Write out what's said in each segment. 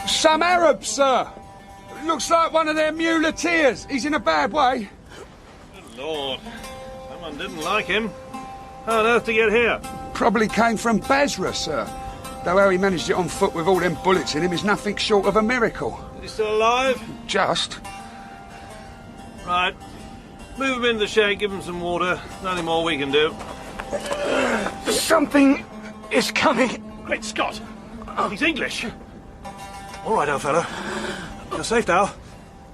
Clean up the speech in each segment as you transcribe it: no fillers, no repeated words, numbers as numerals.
Some Arab, sir. Looks like one of their muleteers. He's in a bad way. Good Lord. Someone didn't like him. How on earth to get here? Probably came from Basra, sir. Though how he managed it on foot with all them bullets in him is nothing short of a miracle. Is he still alive? Just. Right. Move him into the shed, give him some water. Nothing more we can do. Something is coming. Great Scott! He's English. All right, old fellow. You're safe now.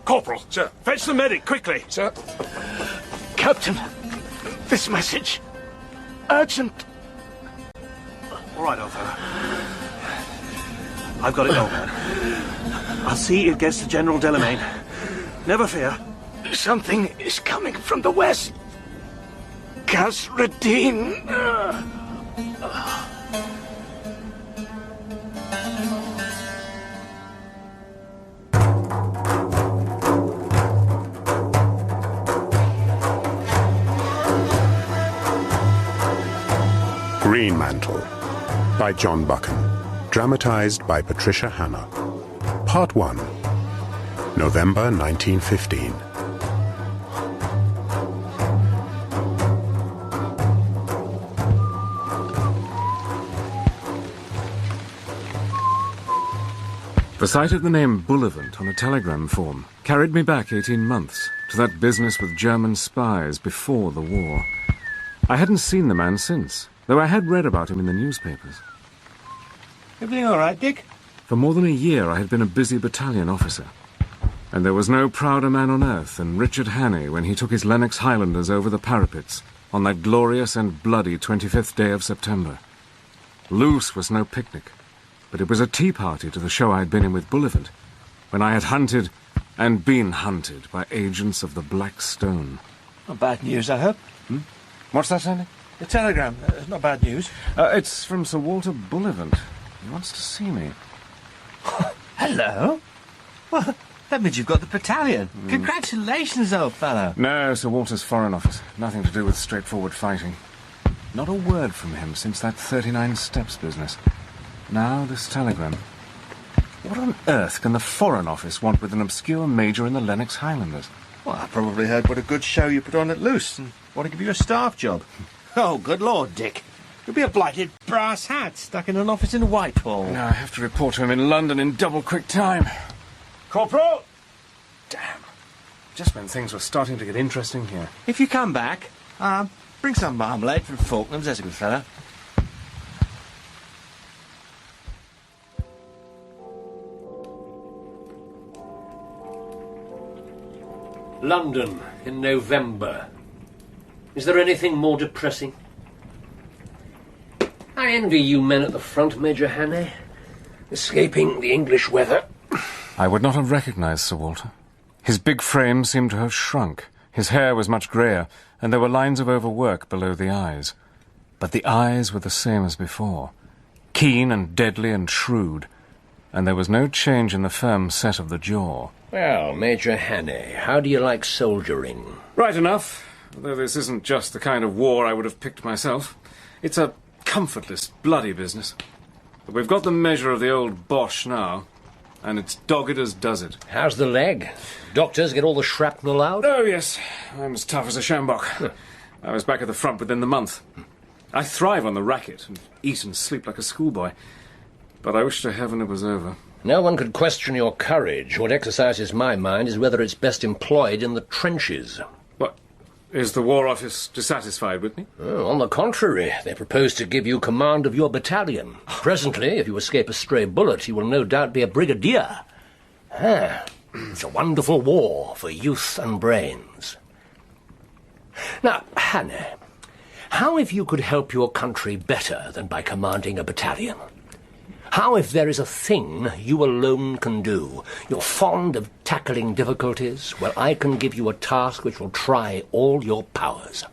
Corporal, Sir. fetch the medic, quickly. Sir. Captain, this message. Urgent. All right, old fellow. I've got it, old man. I'll see it gets to General Delamain. Never fear. Something is coming from the west. Kasradin. Greenmantle by John Buchan. Dramatized by Patricia Hannah. Part 1. November 1915. The sight of the name Bullivant on a telegram form carried me back 18 months to that business with German spies before the war. I hadn't seen the man since, though I had read about him in the newspapers. Everything all right, Dick? For more than a year I had been a busy battalion officer, and there was no prouder man on earth than Richard Hannay when he took his Lennox Highlanders over the parapets on that glorious and bloody 25th day of September. Loose was no picnic, but it was a tea party to the show I had been in with Bullivant, when I had hunted and been hunted by agents of the Black Stone. Not bad news, I hope. What's that, Sandy? The telegram. Not bad news. It's from Sir Walter Bullivant. He wants to see me. Hello? Well, that means you've got the battalion. Congratulations, old fellow. No, Sir Walter's Foreign Office. Nothing to do with straightforward fighting. Not a word from him since that 39 Steps business. Now this telegram. What on earth can the Foreign Office want with an obscure major in the Lennox Highlanders? Well, I probably heard what a good show you put on at Loose and want to give you a staff job. Oh, good Lord, Dick. You'll be a blighted brass hat stuck in an office in Whitehall. No, I have to report to him in London in double quick time. Corporal! Damn. Just when things were starting to get interesting here. If you come back, bring some marmalade from Faulkners, there's a good fellow. London in November. Is there anything more depressing? I envy you men at the front, Major Hannay. Escaping the English weather. I would not have recognized Sir Walter. His big frame seemed to have shrunk. His hair was much greyer, and there were lines of overwork below the eyes. But the eyes were the same as before, keen and deadly and shrewd, and there was no change in the firm set of the jaw. Well, Major Hannay, how do you like soldiering? Right enough, though this isn't just the kind of war I would have picked myself. It's a comfortless, bloody business. But we've got the measure of the old Boche now, and it's dogged as does it. How's the leg? Doctors get all the shrapnel out? Oh, yes. I'm as tough as a sjambok. I was back at the front within the month. I thrive on the racket and eat and sleep like a schoolboy. But I wish to heaven it was over. No one could question your courage. What exercises my mind is whether it's best employed in the trenches. What? Is the War Office dissatisfied with me? Oh, on the contrary, they propose to give you command of your battalion. Presently, if you escape a stray bullet, you will no doubt be a brigadier. It's a wonderful war for youth and brains. Now, Hannay, how if you could help your country better than by commanding a battalion? How if there is a thing you alone can do? You're fond of tackling difficulties. Well, I can give you a task which will try all your powers.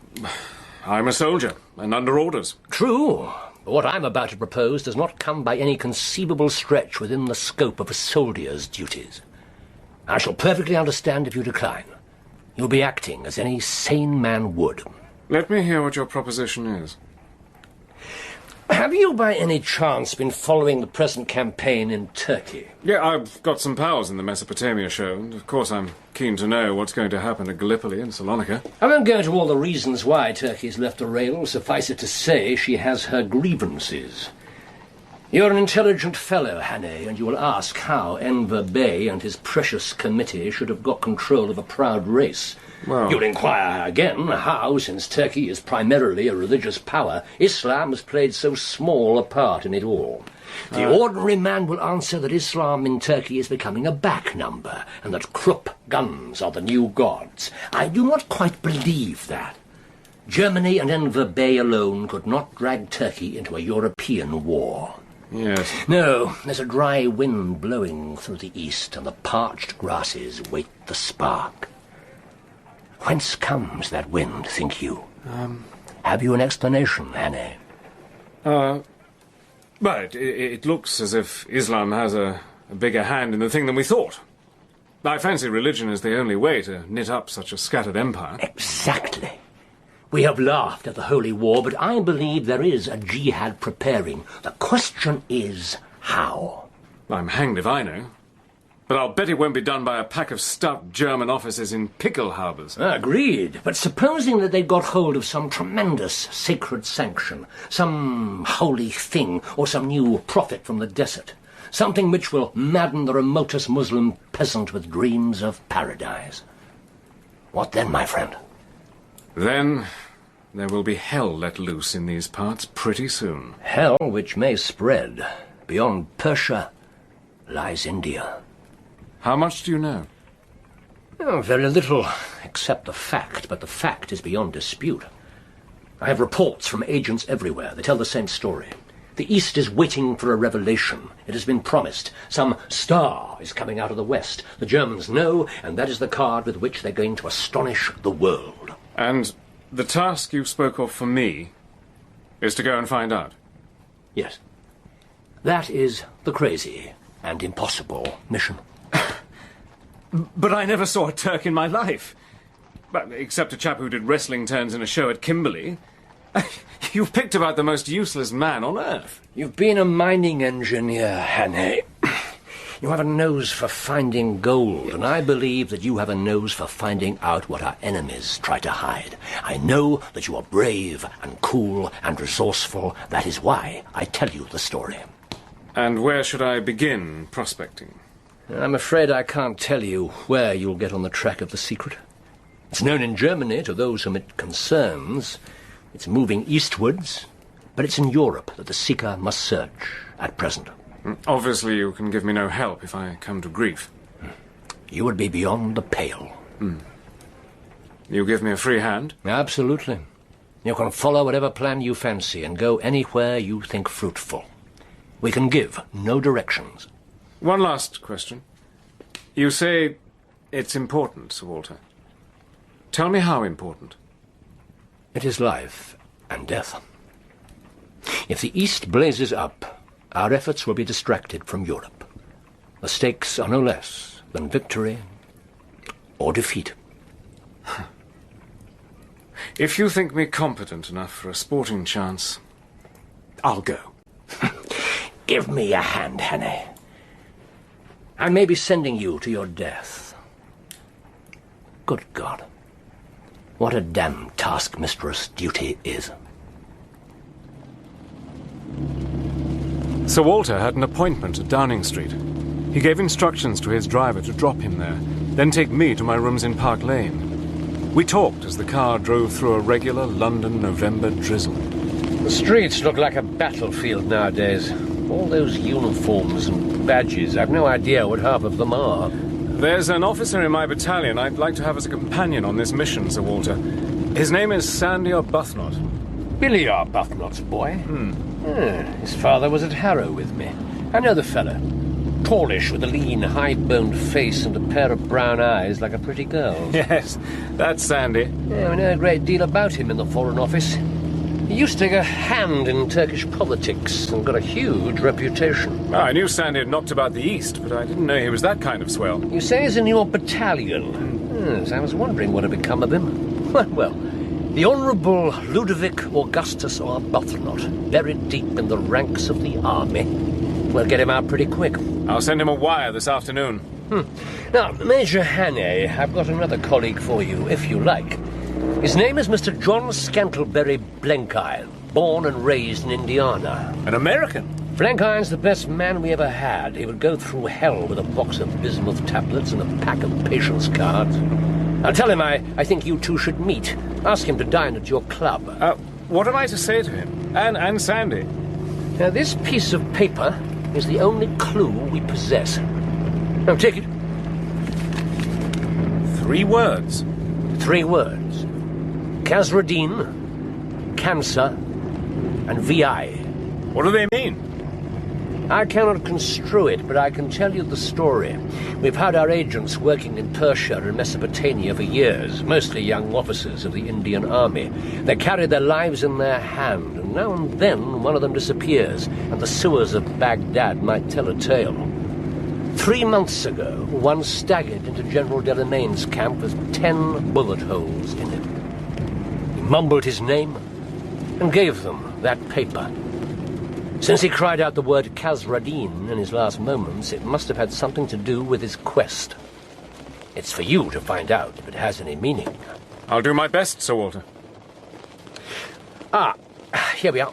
I'm a soldier, and under orders. True, but what I'm about to propose does not come by any conceivable stretch within the scope of a soldier's duties. I shall perfectly understand if you decline. You'll be acting as any sane man would. Let me hear what your proposition is. Have you by any chance been following the present campaign in Turkey? Yeah, I've got some pals in the Mesopotamia show, and of course I'm keen to know what's going to happen to Gallipoli and Salonika. I won't go into all the reasons why Turkey's left a rail. Suffice it to say, she has her grievances. You're an intelligent fellow, Hannay, and you will ask how Enver Bey and his precious committee should have got control of a proud race. Well, You'll inquire again how, since Turkey is primarily a religious power, Islam has played so small a part in it all. The ordinary man will answer that Islam in Turkey is becoming a back number, and that Krupp guns are the new gods. I do not quite believe that. Germany and Enver Bey alone could not drag Turkey into a European war. yes. No, there's a dry wind blowing through the east, and the parched grasses wait the spark. Whence comes that wind, think you? Have you an explanation, Hannay? But it looks as if Islam has a bigger hand in the thing than we thought. I fancy religion is the only way to knit up such a scattered empire. Exactly. We have laughed at the Holy War, but I believe there is a jihad preparing. The question is, how? I'm hanged if I know. But I'll bet it won't be done by a pack of stout German officers in pickle harbours. Agreed. But supposing that they got hold of some tremendous sacred sanction, some holy thing, or some new prophet from the desert, something which will madden the remotest Muslim peasant with dreams of paradise. What then, my friend? Then there will be hell let loose in these parts pretty soon. Hell which may spread. Beyond Persia lies India. How much do you know? Oh, very little, except the fact, but the fact is beyond dispute. I have reports from agents everywhere. They tell the same story. The East is waiting for a revelation. It has been promised. Some star is coming out of the West. The Germans know, and that is the card with which they're going to astonish the world. And the task you spoke of for me is to go and find out? Yes. That is the crazy and impossible mission. But I never saw a Turk in my life. But except a chap who did wrestling turns in a show at Kimberley. You've picked about the most useless man on earth. You've been a mining engineer, Hannay. You have a nose for finding gold, and I believe that you have a nose for finding out what our enemies try to hide. I know that you are brave and cool and resourceful. That is why I tell you the story. And where should I begin prospecting? I'm afraid I can't tell you where you'll get on the track of the secret. It's known in Germany to those whom it concerns. It's moving eastwards, but it's in Europe that the seeker must search at present. Obviously you can give me no help if I come to grief. You would be beyond the pale. You give me a free hand? Absolutely. You can follow whatever plan you fancy and go anywhere you think fruitful. We can give no directions. One last question. You say it's important, Sir Walter. Tell me how important. It is life and death. If the East blazes up, our efforts will be distracted from Europe. The stakes are no less than victory or defeat. If you think me competent enough for a sporting chance, I'll go. Give me a hand, Hannay. I may be sending you to your death. Good God. What a damn taskmistress duty is. Sir Walter had an appointment at Downing Street. He gave instructions to his driver to drop him there, then take me to my rooms in Park Lane. We talked as the car drove through a regular London November drizzle. The streets look like a battlefield nowadays. All those uniforms and badges, I've no idea what half of them are. There's an officer in my battalion I'd like to have as a companion on this mission, Sir Walter. His name is Sandy Arbuthnot. Billy Arbuthnot's boy? His father was at Harrow with me. I know the fellow. Tallish, with a lean, high-boned face and a pair of brown eyes like a pretty girl. Yes, that's Sandy. Yeah, we know a great deal about him in the Foreign Office. He used to take a hand in Turkish politics and got a huge reputation. I knew Sandy had knocked about the East, but I didn't know he was that kind of swell. You say he's in your battalion? Yes, I was wondering what had become of him. Well, The Honourable Ludovic Augustus Arbuthnot, buried deep in the ranks of the army. We'll get him out pretty quick. I'll send him a wire this afternoon. Now, Major Hannay, I've got another colleague for you, if you like. His name is Mr. John Scantlebury Blenkiron, born and raised in Indiana. An American? Blenkiron's the best man we ever had. He would go through hell with a box of bismuth tablets and a pack of patience cards. I'll tell him I think you two should meet. Ask him to dine at your club. What am I to say to him? And Sandy? Now, this piece of paper is the only clue we possess. Now, take it. 3 words. 3 words. Khazra-Din, Cancer, and VI. What do they mean? I cannot construe it, but I can tell you the story. We've had our agents working in Persia and Mesopotamia for years, mostly young officers of the Indian Army. They carry their lives in their hand, and now and then one of them disappears, and the sewers of Baghdad might tell a tale. 3 months ago, one staggered into General Delamain's camp with 10 bullet holes in him. He mumbled his name and gave them that paper. Since he cried out the word Khazra-Din in his last moments, it must have had something to do with his quest. It's for you to find out if it has any meaning. I'll do my best, Sir Walter. Here we are.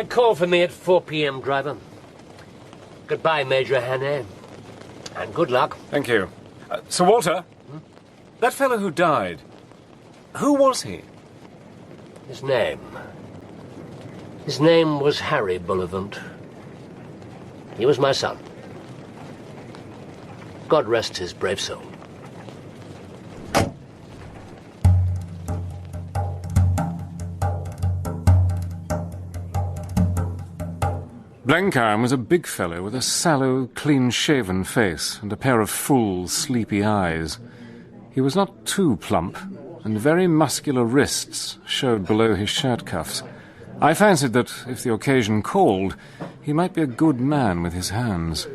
Call for me at 4 p.m., driver. Goodbye, Major Hannay. And good luck. Thank you. Sir Walter? That fellow who died, who was he? His name was Harry Bullivant. He was my son. God rest his brave soul. Blenkiron was a big fellow with a sallow, clean-shaven face and a pair of full, sleepy eyes. He was not too plump, and very muscular wrists showed below his shirt cuffs. I fancied that, if the occasion called, he might be a good man with his hands.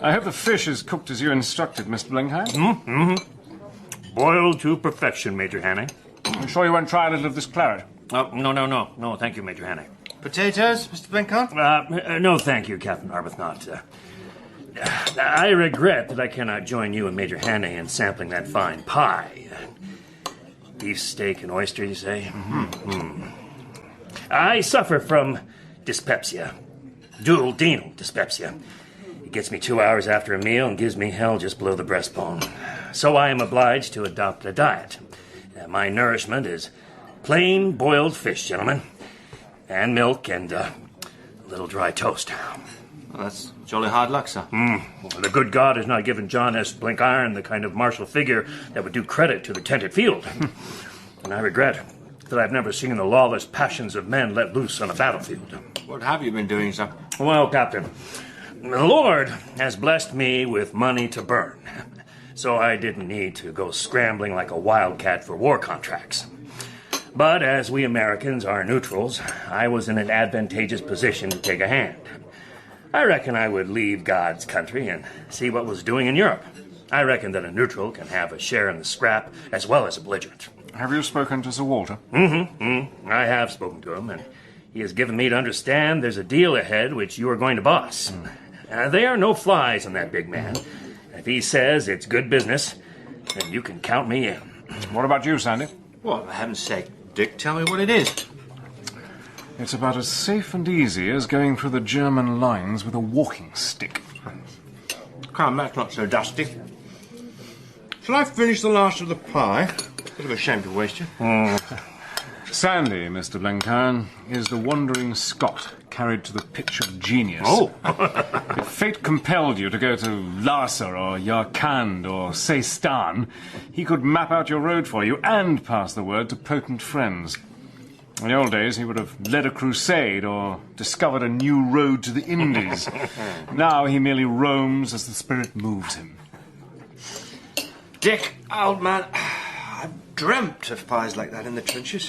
I hope the fish is cooked as you instructed, Mr. Blenkiron. Boiled to perfection, Major Hannay. I'm sure you won't try a little of this claret. Oh, no, thank you, Major Hannay. Potatoes, Mr. Blenkiron? No, thank you, Captain Arbuthnot. I regret that I cannot join you and Major Hannay in sampling that fine pie. Beef steak and oyster, you say? I suffer from dyspepsia. Duodenal dyspepsia. It gets me 2 hours after a meal and gives me hell just below the breastbone. So I am obliged to adopt a diet. My nourishment is plain boiled fish, gentlemen. And milk and a little dry toast. Well, that's jolly hard luck, sir. Well, the good God has not given John S. Blenkiron the kind of martial figure that would do credit to the tented field. And I regret that I've never seen the lawless passions of men let loose on a battlefield. What have you been doing, sir? Well, Captain, the Lord has blessed me with money to burn, so I didn't need to go scrambling like a wildcat for war contracts. But as we Americans are neutrals, I was in an advantageous position to take a hand. I reckon I would leave God's country and see what was doing in Europe. I reckon that a neutral can have a share in the scrap as well as a belligerent. Have you spoken to Sir Walter? I have spoken to him, and he has given me to understand there's a deal ahead which you are going to boss. There are no flies on that big man. If he says it's good business, then you can count me in. What about you, Sandy? Well, for heaven's sake, Dick, tell me what it is. It's about as safe and easy as going through the German lines with a walking stick. Come, that's not so dusty. Shall I finish the last of the pie? Bit of a shame to waste you. Sandy, Mr. Blenkiron, is the wandering Scot carried to the pitch of genius. Oh! If fate compelled you to go to Lhasa or Yarkand or Seistan, he could map out your road for you and pass the word to potent friends. In the old days, he would have led a crusade or discovered a new road to the Indies. Now he merely roams as the spirit moves him. Dick, old man, I've dreamt of pies like that in the trenches.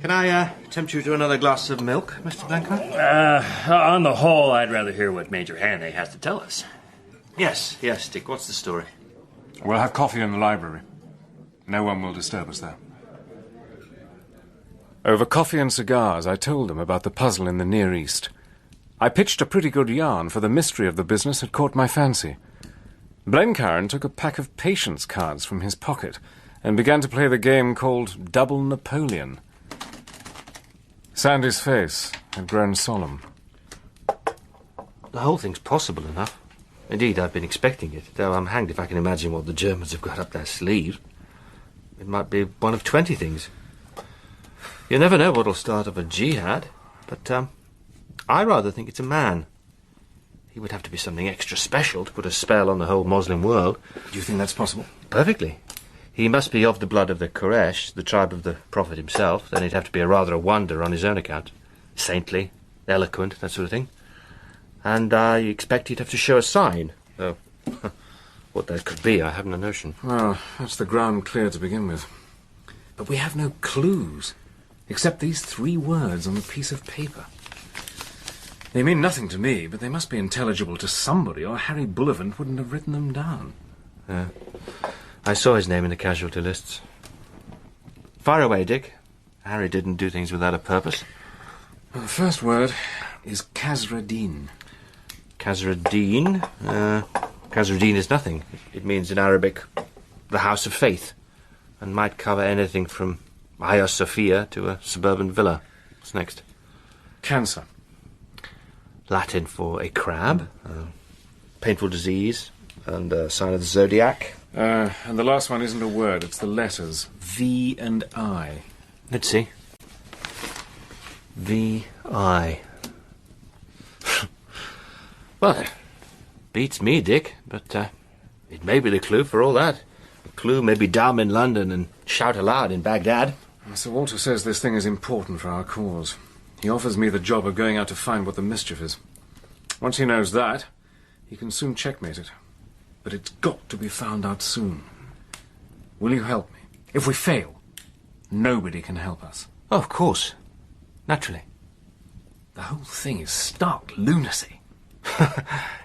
Can I tempt you to another glass of milk, Mr. Blenkiron? On the whole, I'd rather hear what Major Hannay has to tell us. Yes, Dick, what's the story? We'll have coffee in the library. No one will disturb us there. Over coffee and cigars, I told them about the puzzle in the Near East. I pitched a pretty good yarn, for the mystery of the business had caught my fancy. Blencairn took a pack of patience cards from his pocket and began to play the game called Double Napoleon. Sandy's face had grown solemn. The whole thing's possible enough. Indeed, I've been expecting it, though I'm hanged if I can imagine what the Germans have got up their sleeves. It might be one of 20 things. You never know what'll start off a jihad, but I rather think it's a man. He would have to be something extra special to put a spell on the whole Muslim world. Do you think that's possible? Perfectly. He must be of the blood of the Quraysh, the tribe of the Prophet himself. Then he'd have to be rather a wonder on his own account. Saintly, eloquent, that sort of thing. And I expect he'd have to show a sign, though what that could be, I haven't a notion. Well, that's the ground clear to begin with. But we have no clues, except these 3 words on a piece of paper. They mean nothing to me, but they must be intelligible to somebody, or Harry Bullivant wouldn't have written them down. I saw his name in the casualty lists. Fire away, Dick. Harry didn't do things without a purpose. Well, the first word is Khazra-Din. Khazra-Din? Khazra-Din is nothing. It means in Arabic, the house of faith, and might cover anything from Hagia Sophia to a suburban villa. What's next? Cancer. Latin for a crab, painful disease, and a sign of the zodiac. And the last one isn't a word, it's the letters V and I. Let's see. V-I. Well, beats me, Dick, but it may be the clue for all that. The clue may be dumb in London and shout aloud in Baghdad. Sir Walter says this thing is important for our cause. He offers me the job of going out to find what the mischief is. Once he knows that, he can soon checkmate it. But it's got to be found out soon. Will you help me? If we fail, nobody can help us. Oh, of course. Naturally. The whole thing is stark lunacy.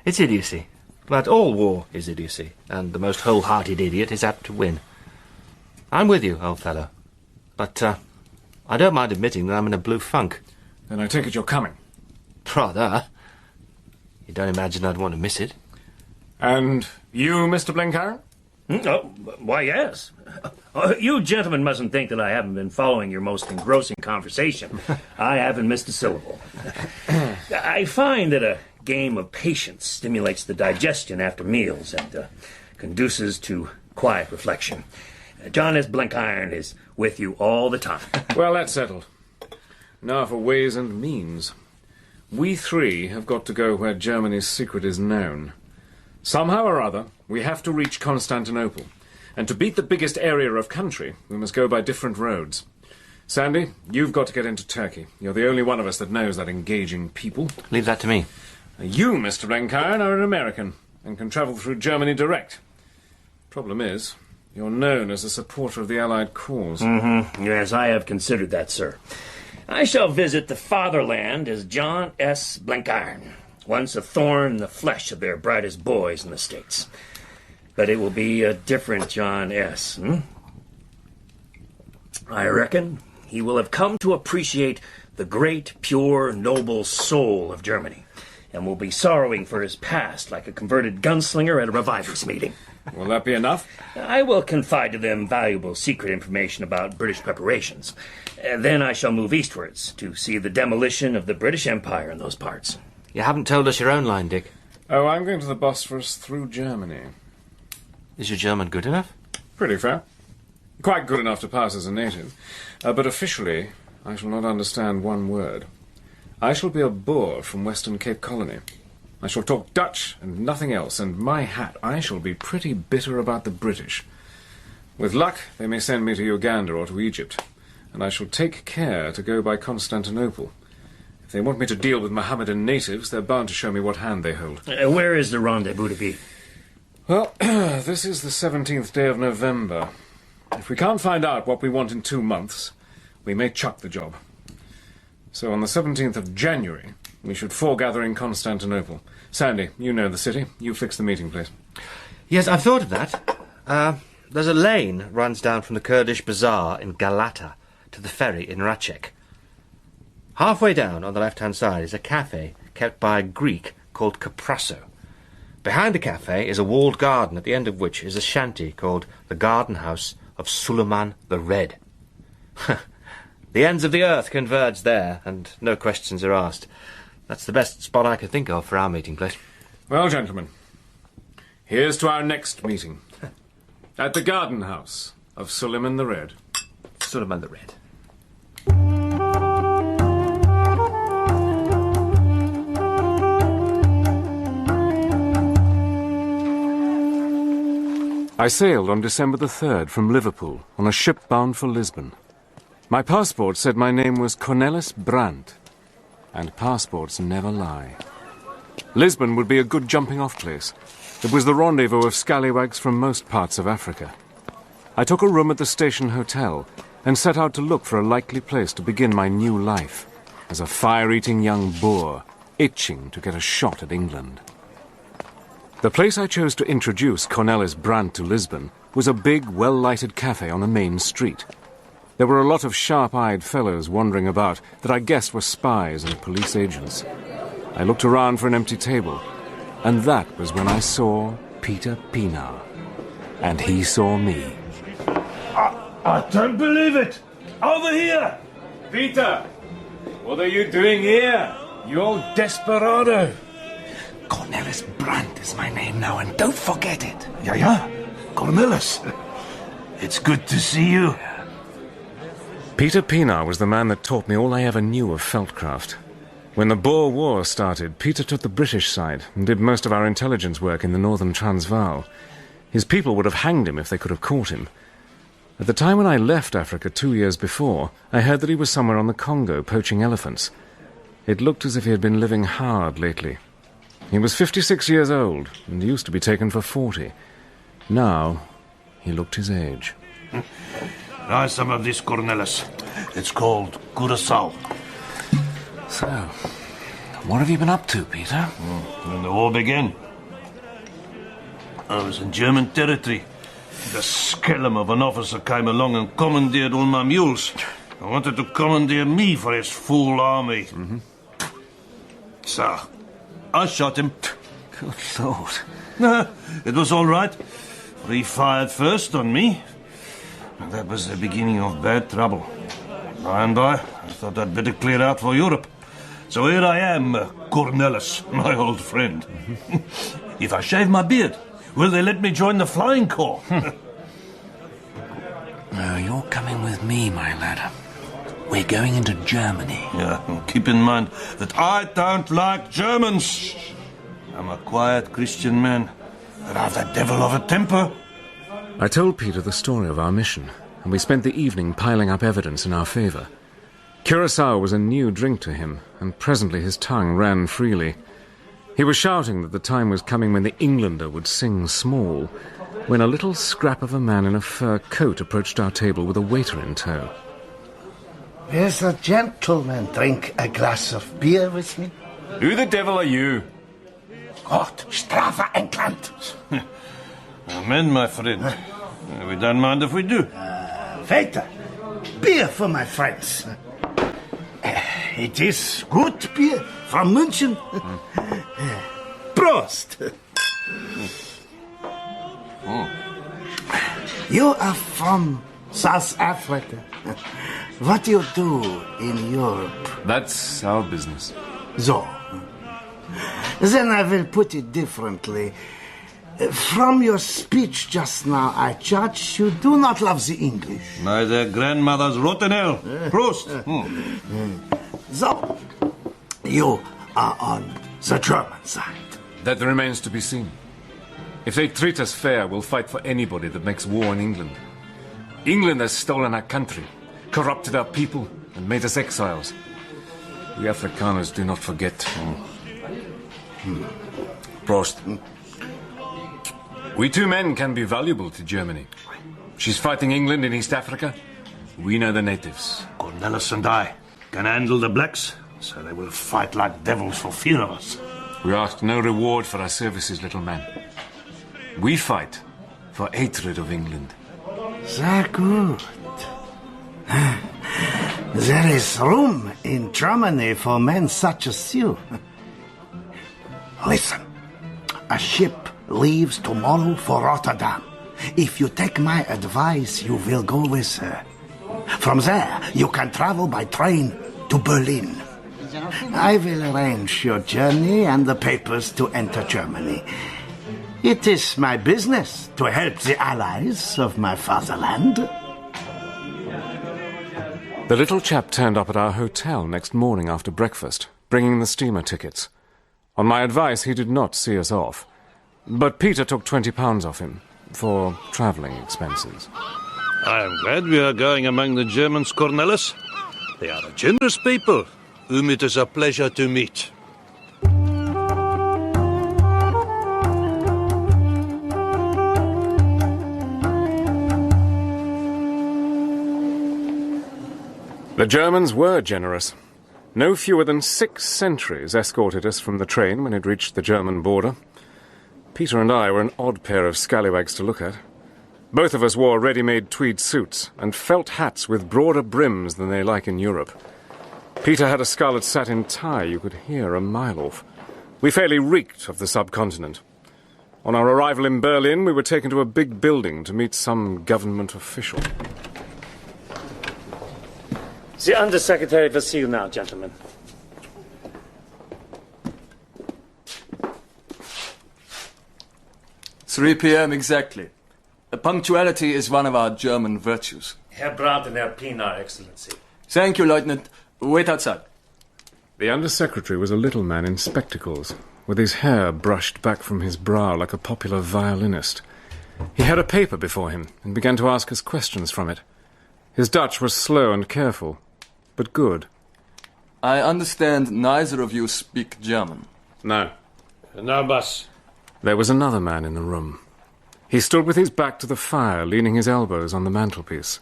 It's idiocy. But all war is idiocy, and the most wholehearted idiot is apt to win. I'm with you, old fellow. But I don't mind admitting that I'm in a blue funk. Then I take it you're coming. Rather. You don't imagine I'd want to miss it? And you, Mr. Blencairn? Oh, why, yes. You gentlemen mustn't think that I haven't been following your most engrossing conversation. I haven't missed a syllable. I find that a game of patience stimulates the digestion after meals and conduces to quiet reflection. John S. Blencairn is with you all the time. Well, that's settled. Now for ways and means. We 3 have got to go where Germany's secret is known. Somehow or other, we have to reach Constantinople. And to beat the biggest area of country, we must go by different roads. Sandy, you've got to get into Turkey. You're the only one of us that knows that engaging people. Leave that to me. You, Mr. Blencairn, are an American and can travel through Germany direct. Problem is, you're known as a supporter of the Allied cause. Mm-hmm. Yes, I have considered that, sir. I shall visit the fatherland as John S. Blencairn, once a thorn in the flesh of their brightest boys in the States. But it will be a different John S. I reckon he will have come to appreciate the great, pure, noble soul of Germany, and will be sorrowing for his past like a converted gunslinger at a revivers meeting. Will that be enough? I will confide to them valuable secret information about British preparations. Then I shall move eastwards to see the demolition of the British Empire in those parts. You haven't told us your own line, Dick. Oh, I'm going to the Bosphorus through Germany. Is your German good enough? Pretty fair. Quite good enough to pass as a native. But officially, I shall not understand one word. I shall be a Boer from Western Cape Colony. I shall talk Dutch and nothing else, and my hat, I shall be pretty bitter about the British. With luck, they may send me to Uganda or to Egypt, and I shall take care to go by Constantinople. If they want me to deal with Mohammedan natives, they're bound to show me what hand they hold. Where is the rendezvous to be? Well, this is the 17th day of November. If we can't find out what we want in 2 months, we may chuck the job. So on the 17th of January, we should foregather in Constantinople. Sandy, you know the city. You fix the meeting place. Yes, I've thought of that. There's a lane runs down from the Kurdish bazaar in Galata to the ferry in Racek. Halfway down on the left-hand side is a cafe kept by a Greek called Kaprasso. Behind the cafe is a walled garden, at the end of which is a shanty called the Garden House of Suleiman the Red. The ends of the earth converge there, and no questions are asked. That's the best spot I could think of for our meeting place. Well, gentlemen, here's to our next meeting. At the Garden House of Suleiman the Red. Suleiman the Red. I sailed on December the 3rd from Liverpool on a ship bound for Lisbon. My passport said my name was Cornelis Brandt, and passports never lie. Lisbon would be a good jumping-off place. It was the rendezvous of scallywags from most parts of Africa. I took a room at the station hotel and set out to look for a likely place to begin my new life as a fire-eating young Boer, itching to get a shot at England. The place I chose to introduce Cornelis Brandt to Lisbon was a big, well-lighted cafe on a main street. There were a lot of sharp-eyed fellows wandering about that I guessed were spies and police agents. I looked around for an empty table, and that was when I saw Peter Pienaar. And he saw me. I don't believe it! Over here! Peter! What are you doing here, you old desperado? Cornelis Brandt is my name now, and don't forget it. Yeah. Cornelis. It's good to see you. Peter Pienaar was the man that taught me all I ever knew of Feldcraft. When the Boer War started, Peter took the British side and did most of our intelligence work in the northern Transvaal. His people would have hanged him if they could have caught him. At the time when I left Africa 2 years before, I heard that he was somewhere on the Congo poaching elephants. It looked as if he had been living hard lately. He was 56 years old and used to be taken for 40. Now, he looked his age. Try some of this, Cornelis. It's called Curaçao. So, what have you been up to, Peter? When the war began, I was in German territory. The skellum of an officer came along and commandeered all my mules. He wanted to commandeer me for his full army. So, I shot him. Good Lord. It was all right. He fired first on me. That was the beginning of bad trouble. By and by, I thought I'd better clear out for Europe. So here I am, Cornelis, my old friend. If I shave my beard, will they let me join the Flying Corps? No, you're coming with me, my lad. We're going into Germany. Yeah, and keep in mind that I don't like Germans. I'm a quiet Christian man, but I've the devil of a temper. I told Peter the story of our mission, and we spent the evening piling up evidence in our favour. Curaçao was a new drink to him, and presently his tongue ran freely. He was shouting that the time was coming when the Englander would sing small, when a little scrap of a man in a fur coat approached our table with a waiter in tow. Will the gentleman drink a glass of beer with me? Who the devil are you? Gott strafe England. Amen, my friend. We don't mind if we do. Waiter, beer for my friends. It is good beer from München. Prost. You are from South Africa. What do you do in Europe? That's our business. So. Then I will put it differently. From your speech just now, I judge you do not love the English. My dear grandmother's rotten ale. Prost. So, you are on the German side. That remains to be seen. If they treat us fair, we'll fight for anybody that makes war in England. England has stolen our country, corrupted our people, and made us exiles. We Afrikaners do not forget. Prost. We two men can be valuable to Germany. She's fighting England in East Africa. We know the natives. Cornelis and I can handle the blacks, so they will fight like devils for fear of us. We ask no reward for our services, little man. We fight for hatred of England. Sehr good. There is room in Germany for men such as you. Listen, a ship leaves tomorrow for Rotterdam. If you take my advice, you will go with her. From there, you can travel by train to Berlin. I will arrange your journey and the papers to enter Germany. It is my business to help the allies of my fatherland. The little chap turned up at our hotel next morning after breakfast, bringing the steamer tickets. On my advice, he did not see us off. But Peter took £20 off him for travelling expenses. I am glad we are going among the Germans, Cornelis. They are a generous people, whom it is a pleasure to meet. The Germans were generous. No fewer than 6 sentries escorted us from the train when it reached the German border. Peter and I were an odd pair of scallywags to look at. Both of us wore ready-made tweed suits and felt hats with broader brims than they like in Europe. Peter had a scarlet satin tie you could hear a mile off. We fairly reeked of the subcontinent. On our arrival in Berlin, we were taken to a big building to meet some government official. The Undersecretary will see you now, gentlemen. "3 p.m. exactly. Punctuality is one of our German virtues." Herr Brandt and Herr Pienaar, Excellency. Thank you, Lieutenant. Wait outside. The Undersecretary was a little man in spectacles, with his hair brushed back from his brow like a popular violinist. He had a paper before him and began to ask us questions from it. His Dutch was slow and careful, but good. I understand neither of you speak German. No. No, boss. There was another man in the room. He stood with his back to the fire, leaning his elbows on the mantelpiece.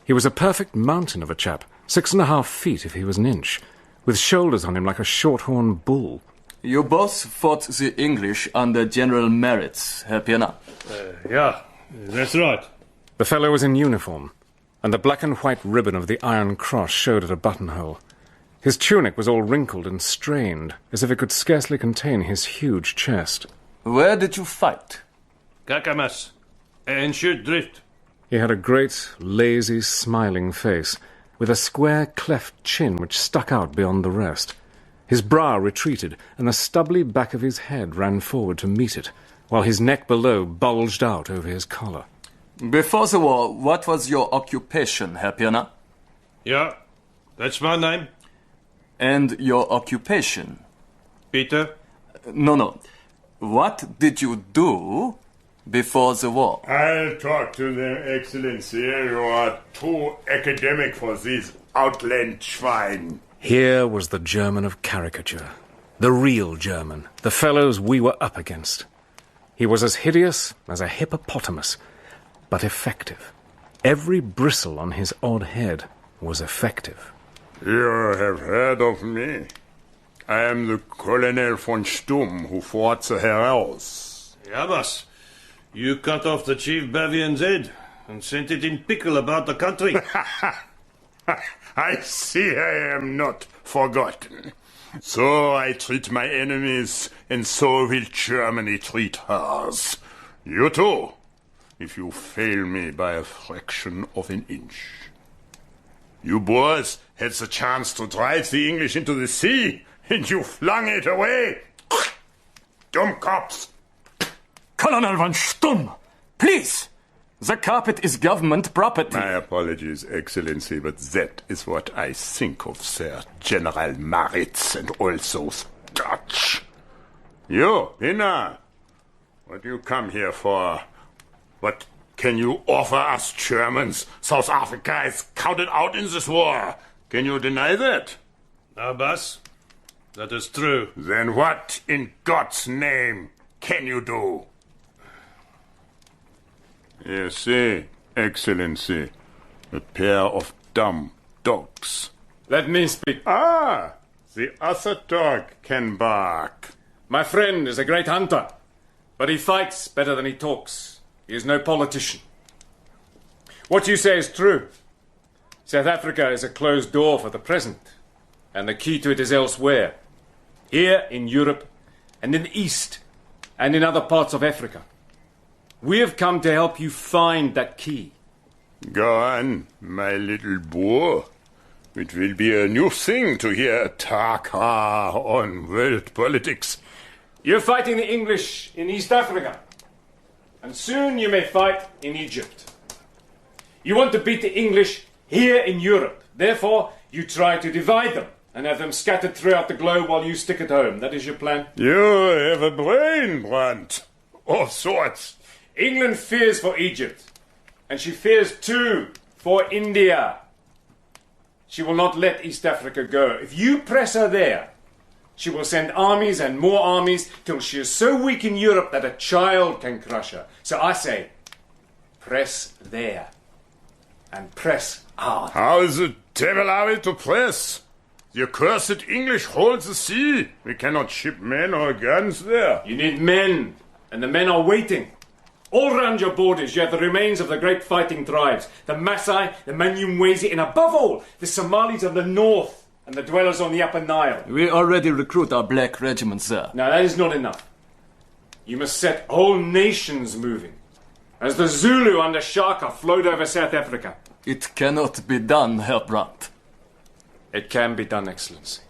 He was a perfect mountain of a chap, 6.5 feet if he was an inch, with shoulders on him like a shorthorn bull. You both fought the English under General Meritz, Herr Pienaar. Yeah, that's right. The fellow was in uniform, and the black and white ribbon of the Iron Cross showed at a buttonhole. His tunic was all wrinkled and strained, as if it could scarcely contain his huge chest. Where did you fight? Kakamas. En Drift. He had a great, lazy, smiling face, with a square cleft chin which stuck out beyond the rest. His brow retreated, and the stubbly back of his head ran forward to meet it, while his neck below bulged out over his collar. Before the war, what was your occupation, Herr Pienaar? Yeah, that's my name. And your occupation? Peter? No. What did you do before the war? I'll talk to them, Excellency. You are too academic for this outland Schwein. Here was the German of caricature. The real German. The fellows we were up against. He was as hideous as a hippopotamus, but effective. Every bristle on his odd head was effective. You have heard of me. I am the Colonel von Stumm who fought the Heraus. Yeah, boss. You cut off the Chief Bavion's head and sent it in pickle about the country. I see I am not forgotten. So I treat my enemies, and so will Germany treat hers. You too, if you fail me by a fraction of an inch. You Boers had the chance to drive the English into the sea, and you flung it away. Dumb cops. Colonel von Stumm, please! The carpet is government property. My apologies, Excellency, but that is what I think of Sir General Maritz and all those Dutch. You, Pienaar, what do you come here for? What can you offer us Germans? South Africa is counted out in this war. Can you deny that? No, boss. That is true. Then what, in God's name, can you do? You see, Excellency, a pair of dumb dogs. Let me speak. Ah, the other dog can bark. My friend is a great hunter, but he fights better than he talks. He is no politician. What you say is true. South Africa is a closed door for the present, and the key to it is elsewhere. Here in Europe, and in the East, and in other parts of Africa. We have come to help you find that key. Go on, my little boy. It will be a new thing to hear talk on world politics. You're fighting the English in East Africa, and soon you may fight in Egypt. You want to beat the English here in Europe. Therefore, you try to divide them and have them scattered throughout the globe while you stick at home. That is your plan? You have a brain, Brandt. Of sorts. England fears for Egypt, and she fears too for India. She will not let East Africa go. If you press her there, she will send armies and more armies till she is so weak in Europe that a child can crush her. So I say, press there. And press hard. How the devil are we to press? The accursed English hold the sea. We cannot ship men or guns there. You need men, and the men are waiting. All round your borders you have the remains of the great fighting tribes. The Maasai, the Manyumwezi, and above all, the Somalis of the north and the dwellers on the Upper Nile. We already recruit our black regiment, sir. Now that is not enough. You must set whole nations moving. As the Zulu under Shaka flowed over South Africa. It cannot be done, Herr Brandt. It can be done, Excellency.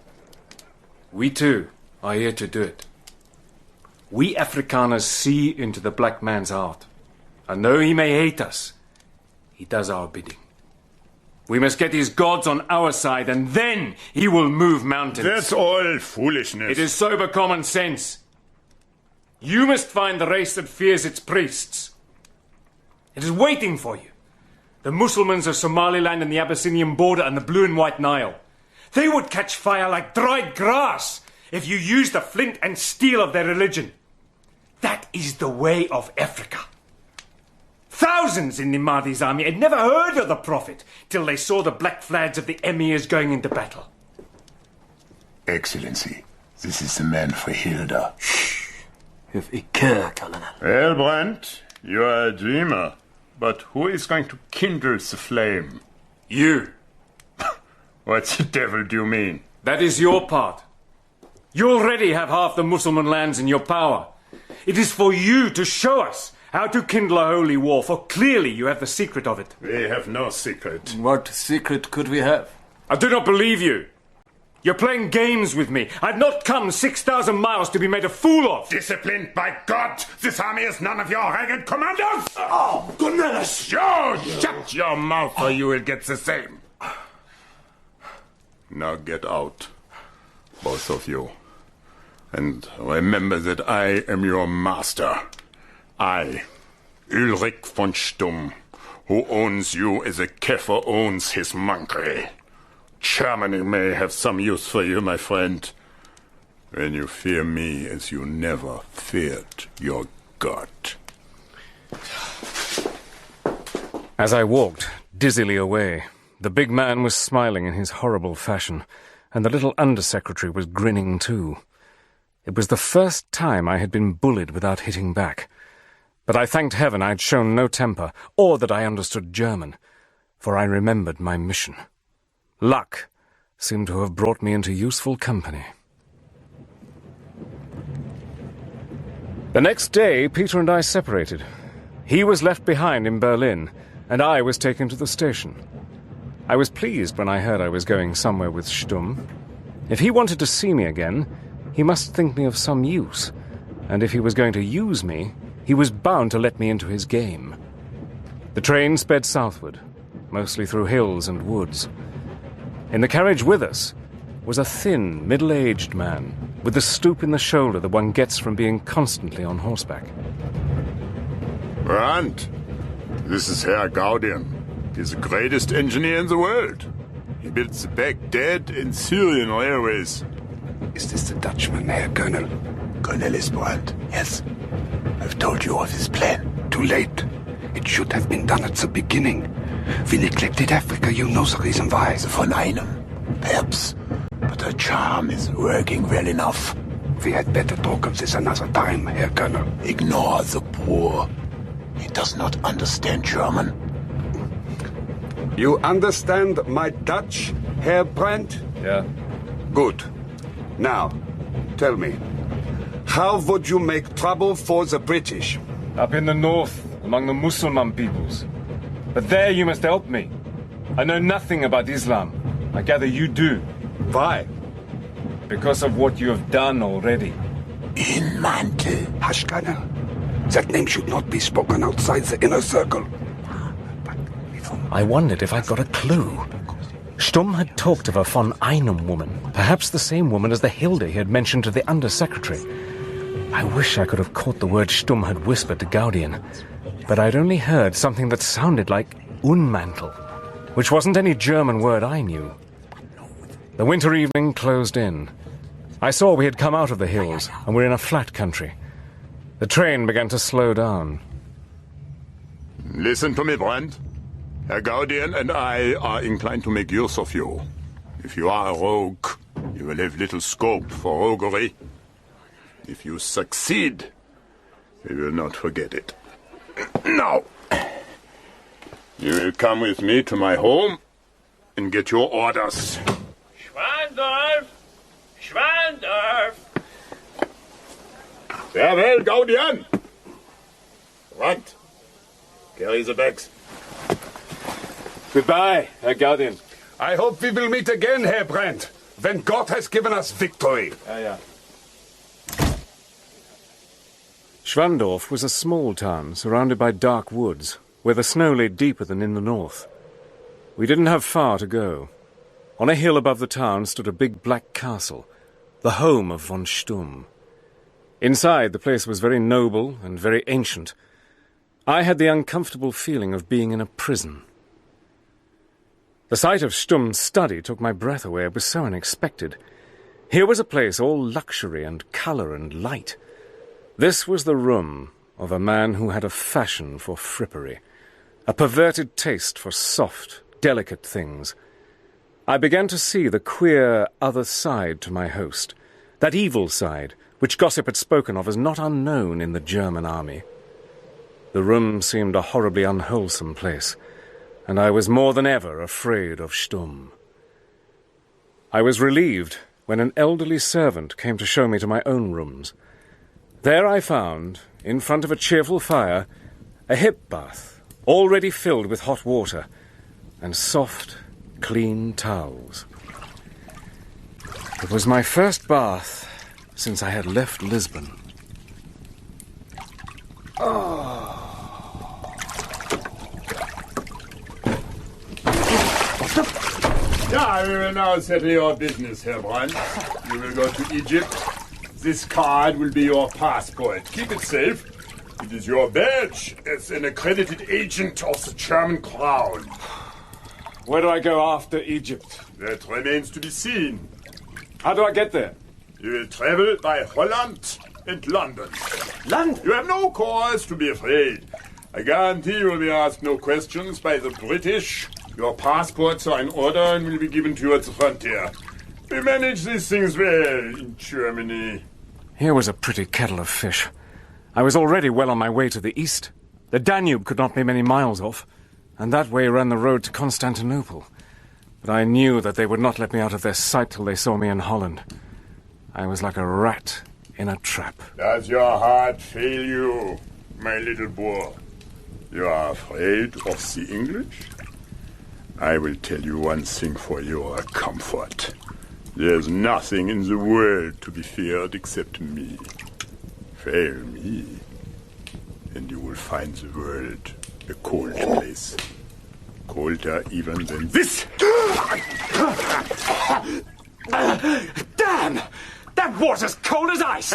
We too are here to do it. We Afrikaners see into the black man's heart. And though he may hate us, he does our bidding. We must get his gods on our side, and then he will move mountains. That's all foolishness. It is sober common sense. You must find the race that fears its priests. It is waiting for you. The Mussulmans of Somaliland and the Abyssinian border and the Blue and White Nile. They would catch fire like dried grass if you used the flint and steel of their religion. That is the way of Africa. Thousands in the Mahdi's army had never heard of the Prophet till they saw the black flags of the emirs going into battle. Excellency, this is the man for Hilda. If I care, Colonel. Well, Brandt, you are a dreamer. But who is going to kindle the flame? You. What the devil do you mean? That is your part. You already have half the Mussulman lands in your power. It is for you to show us how to kindle a holy war, for clearly you have the secret of it. We have no secret. What secret could we have? I do not believe you. You're playing games with me. I've not come 6,000 miles to be made a fool of. Disciplined by God! This army is none of your ragged commandos! Oh, goodness! You shut your mouth or you will get the same. Now get out, both of you. And remember that I am your master. I, Ulrich von Stumm, who owns you as a Käfer owns his monkey. Germany may have some use for you, my friend, when you fear me as you never feared your God. As I walked dizzily away, the big man was smiling in his horrible fashion, and the little undersecretary was grinning too. It was the first time I had been bullied without hitting back, but I thanked heaven I had shown no temper, or that I understood German, for I remembered my mission. Luck seemed to have brought me into useful company. The next day, Peter and I separated. He was left behind in Berlin, and I was taken to the station. I was pleased when I heard I was going somewhere with Stumm. If he wanted to see me again, he must think me of some use, and if he was going to use me, he was bound to let me into his game. The train sped southward, mostly through hills and woods. In the carriage with us was a thin, middle-aged man, with the stoop in the shoulder that one gets from being constantly on horseback. Brandt, this is Herr Gaudian. He's the greatest engineer in the world. He built the Baghdad and Syrian railways. Is this the Dutchman, Herr Colonel? Cornelis Brandt, yes. I've told you of his plan. Too late. It should have been done at the beginning. We neglected Africa, you know the reason why. The von Einem? Perhaps. But her charm is working well enough. We had better talk of this another time, Herr Colonel. Ignore the poor. He does not understand German. You understand my Dutch, Herr Brandt? Yeah. Good. Now, tell me, how would you make trouble for the British? Up in the north, among the Mussulman peoples. But there you must help me. I know nothing about Islam. I gather you do. Why? Because of what you have done already. Greenmantle. Hush, Colonel. That name should not be spoken outside the inner circle. I wondered if I'd got a clue. Stumm had talked of a von Einem woman, perhaps the same woman as the Hilde he had mentioned to the Under-Secretary. I wish I could have caught the word Stumm had whispered to Gaudian, but I'd only heard something that sounded like Unmantel, which wasn't any German word I knew. The winter evening closed in. I saw we had come out of the hills and were in a flat country. The train began to slow down. Listen to me, Brandt. Herr Gaudian and I are inclined to make use of you. If you are a rogue, you will have little scope for roguery. If you succeed, we will not forget it. Now, you will come with me to my home and get your orders. Schwandorf! Schwandorf! Farewell, Gaudian! Brandt, carry the bags. Goodbye, Herr Gaudian. I hope we will meet again, Herr Brandt, when God has given us victory. Yeah. Schwandorf was a small town surrounded by dark woods, where the snow lay deeper than in the north. We didn't have far to go. On a hill above the town stood a big black castle, the home of von Stumm. Inside, the place was very noble and very ancient. I had the uncomfortable feeling of being in a prison. The sight of Stumm's study took my breath away. It was so unexpected. Here was a place all luxury and colour and light. This was the room of a man who had a fashion for frippery, a perverted taste for soft, delicate things. I began to see the queer other side to my host, that evil side which gossip had spoken of as not unknown in the German army. The room seemed a horribly unwholesome place, and I was more than ever afraid of Stumm. I was relieved when an elderly servant came to show me to my own rooms. There I found, in front of a cheerful fire, a hip bath, already filled with hot water, and soft, clean towels. It was my first bath since I had left Lisbon. Yeah, we will now settle your business, Herr Brandt. You will go to Egypt. This card will be your passport. Keep it safe. It is your badge as an accredited agent of the German crown. Where do I go after Egypt? That remains to be seen. How do I get there? You will travel by Holland and London. London? You have no cause to be afraid. I guarantee you will be asked no questions by the British. Your passports are in order and will be given to you at the frontier. We manage these things well in Germany. Here was a pretty kettle of fish. I was already well on my way to the east. The Danube could not be many miles off, and that way ran the road to Constantinople. But I knew that they would not let me out of their sight till they saw me in Holland. I was like a rat in a trap. Does your heart fail you, my little boy? You are afraid of the English? I will tell you one thing for your comfort. There's nothing in the world to be feared except me. Fail me, and you will find the world a cold place. Colder even than this. Damn! That water's cold as ice!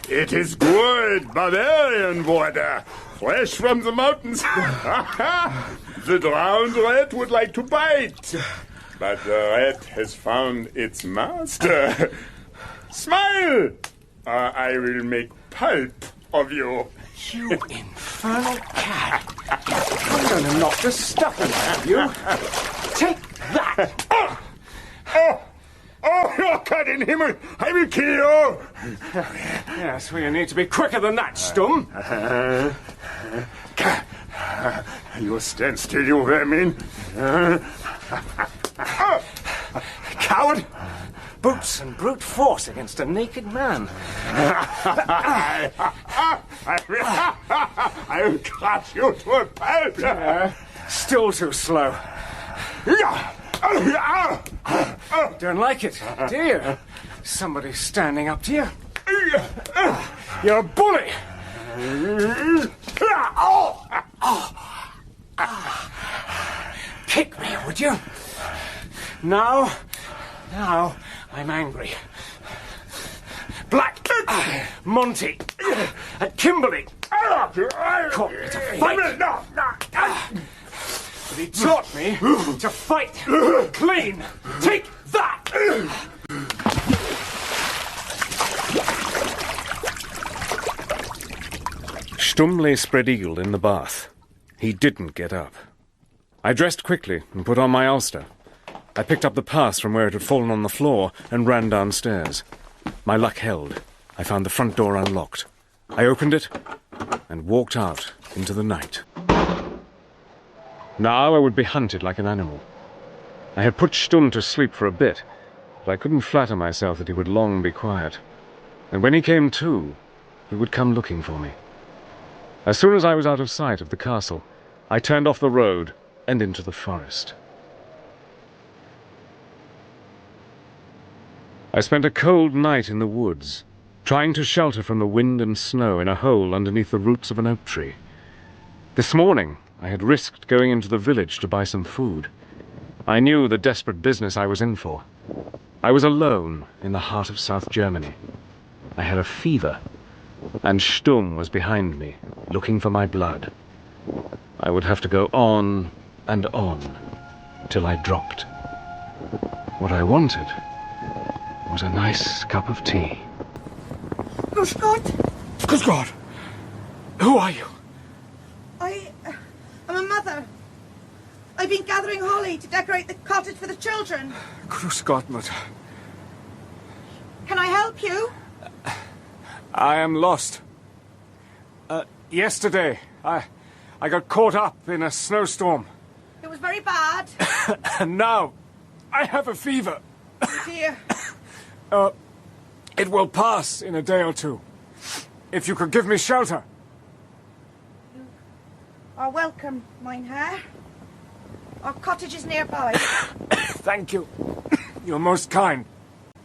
It is good Bavarian water, fresh from the mountains. The drowned rat would like to bite, but the rat has found its master. Smile, or I will make pulp of you. You infernal cat! I'm going to knock the stuffing out of you. Take that! Oh, you're cut in Himmel! I will kill you! Yes, well, you need to be quicker than that, Stumm. You stand still, you vermin. Coward! Boots and brute force against a naked man. I'll crush you to a pulp. Still too slow. Don't like it, do you? Somebody standing up to you. You're a bully. Kick me, would you? Now I'm angry. Black, Monty, and Kimberly taught me to fight. But he taught me to fight clean. Take that! Stumm lay spread-eagled in the bath. He didn't get up. I dressed quickly and put on my ulster. I picked up the pass from where it had fallen on the floor and ran downstairs. My luck held. I found the front door unlocked. I opened it and walked out into the night. Now I would be hunted like an animal. I had put Stumm to sleep for a bit, but I couldn't flatter myself that he would long be quiet. And when he came to, he would come looking for me. As soon as I was out of sight of the castle, I turned off the road and into the forest. I spent a cold night in the woods, trying to shelter from the wind and snow in a hole underneath the roots of an oak tree. This morning, I had risked going into the village to buy some food. I knew the desperate business I was in for. I was alone in the heart of South Germany. I had a fever, and Stumm was behind me, looking for my blood. I would have to go on and on, till I dropped. What I wanted was a nice cup of tea. Good God! Good God! Who are you? I'm a mother. I've been gathering holly to decorate the cottage for the children. Good God, Mother. Can I help you? I am lost. Yesterday, I got caught up in a snowstorm. It was very bad. And now, I have a fever. Oh dear. It will pass in a day or two. If you could give me shelter. You are welcome, Mynheer. Our cottage is nearby. Thank you. You're most kind.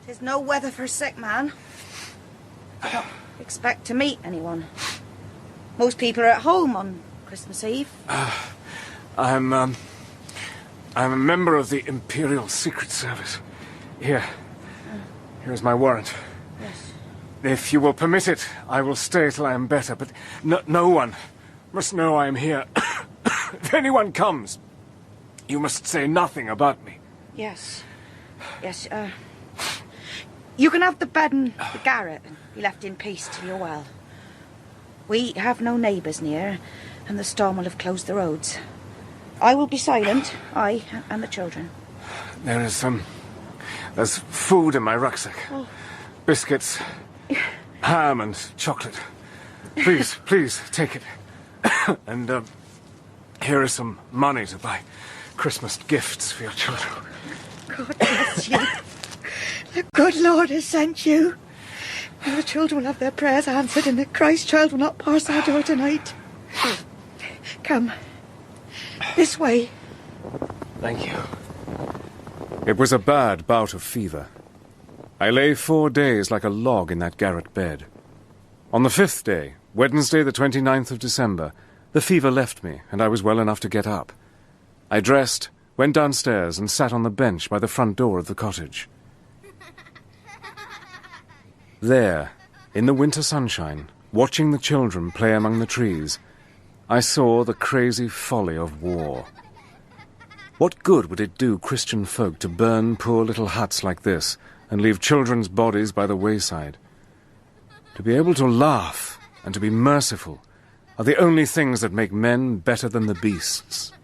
'Tis no weather for a sick man. I don't expect to meet anyone. Most people are at home on Christmas Eve. I'm a member of the Imperial Secret Service. Here's my warrant. Yes. If you will permit it, I will stay till I am better, but no one must know I am here. If anyone comes, you must say nothing about me. Yes. Yes, you can have the bed and the garret and be left in peace till you're well. We have no neighbours near, and the storm will have closed the roads. I will be silent, I and the children. There's food in my rucksack. Oh. Biscuits, ham and chocolate. Please, take it. And, here is some money to buy Christmas gifts for your children. God bless you. The good Lord has sent you. And the children will have their prayers answered, and the Christ child will not pass our door tonight. Come. This way. Thank you. It was a bad bout of fever. I lay 4 days like a log in that garret bed. On the 5th day, Wednesday the 29th of December, the fever left me, and I was well enough to get up. I dressed, went downstairs, and sat on the bench by the front door of the cottage. There, in the winter sunshine, watching the children play among the trees, I saw the crazy folly of war. What good would it do Christian folk to burn poor little huts like this and leave children's bodies by the wayside? To be able to laugh and to be merciful are the only things that make men better than the beasts.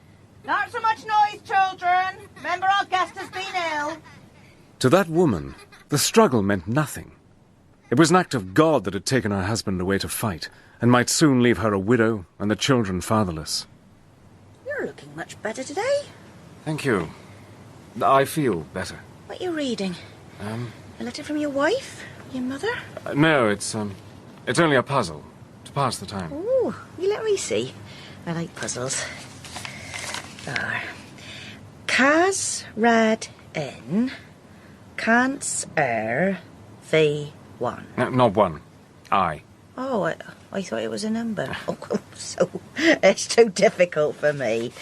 Not so much noise, children. Remember our guest has been ill. To that woman, the struggle meant nothing. It was an act of God that had taken her husband away to fight, and might soon leave her a widow and the children fatherless. You're looking much better today. Thank you. I feel better. What are you reading? A letter from your wife? Your mother? No, it's only a puzzle, to pass the time. Ooh, you let me see. I like puzzles. Cas rad n cants V1. No, not one. I. Oh, I thought it was a number. Oh, so it's too difficult for me.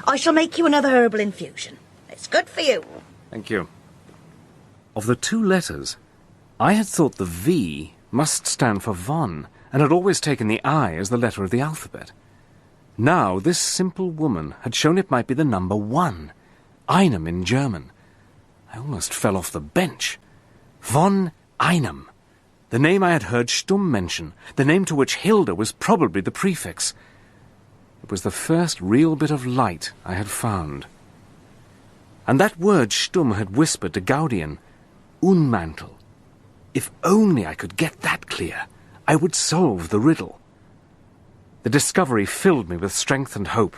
I shall make you another herbal infusion. It's good for you. Thank you. Of the two letters, I had thought the V must stand for von, and had always taken the I as the letter of the alphabet. Now, this simple woman had shown it might be the number 1, Einem in German. I almost fell off the bench. Von Einem, the name I had heard Stumm mention, the name to which Hilda was probably the prefix. It was the first real bit of light I had found. And that word Stumm had whispered to Gaudian, Unmantle. If only I could get that clear, I would solve the riddle. The discovery filled me with strength and hope.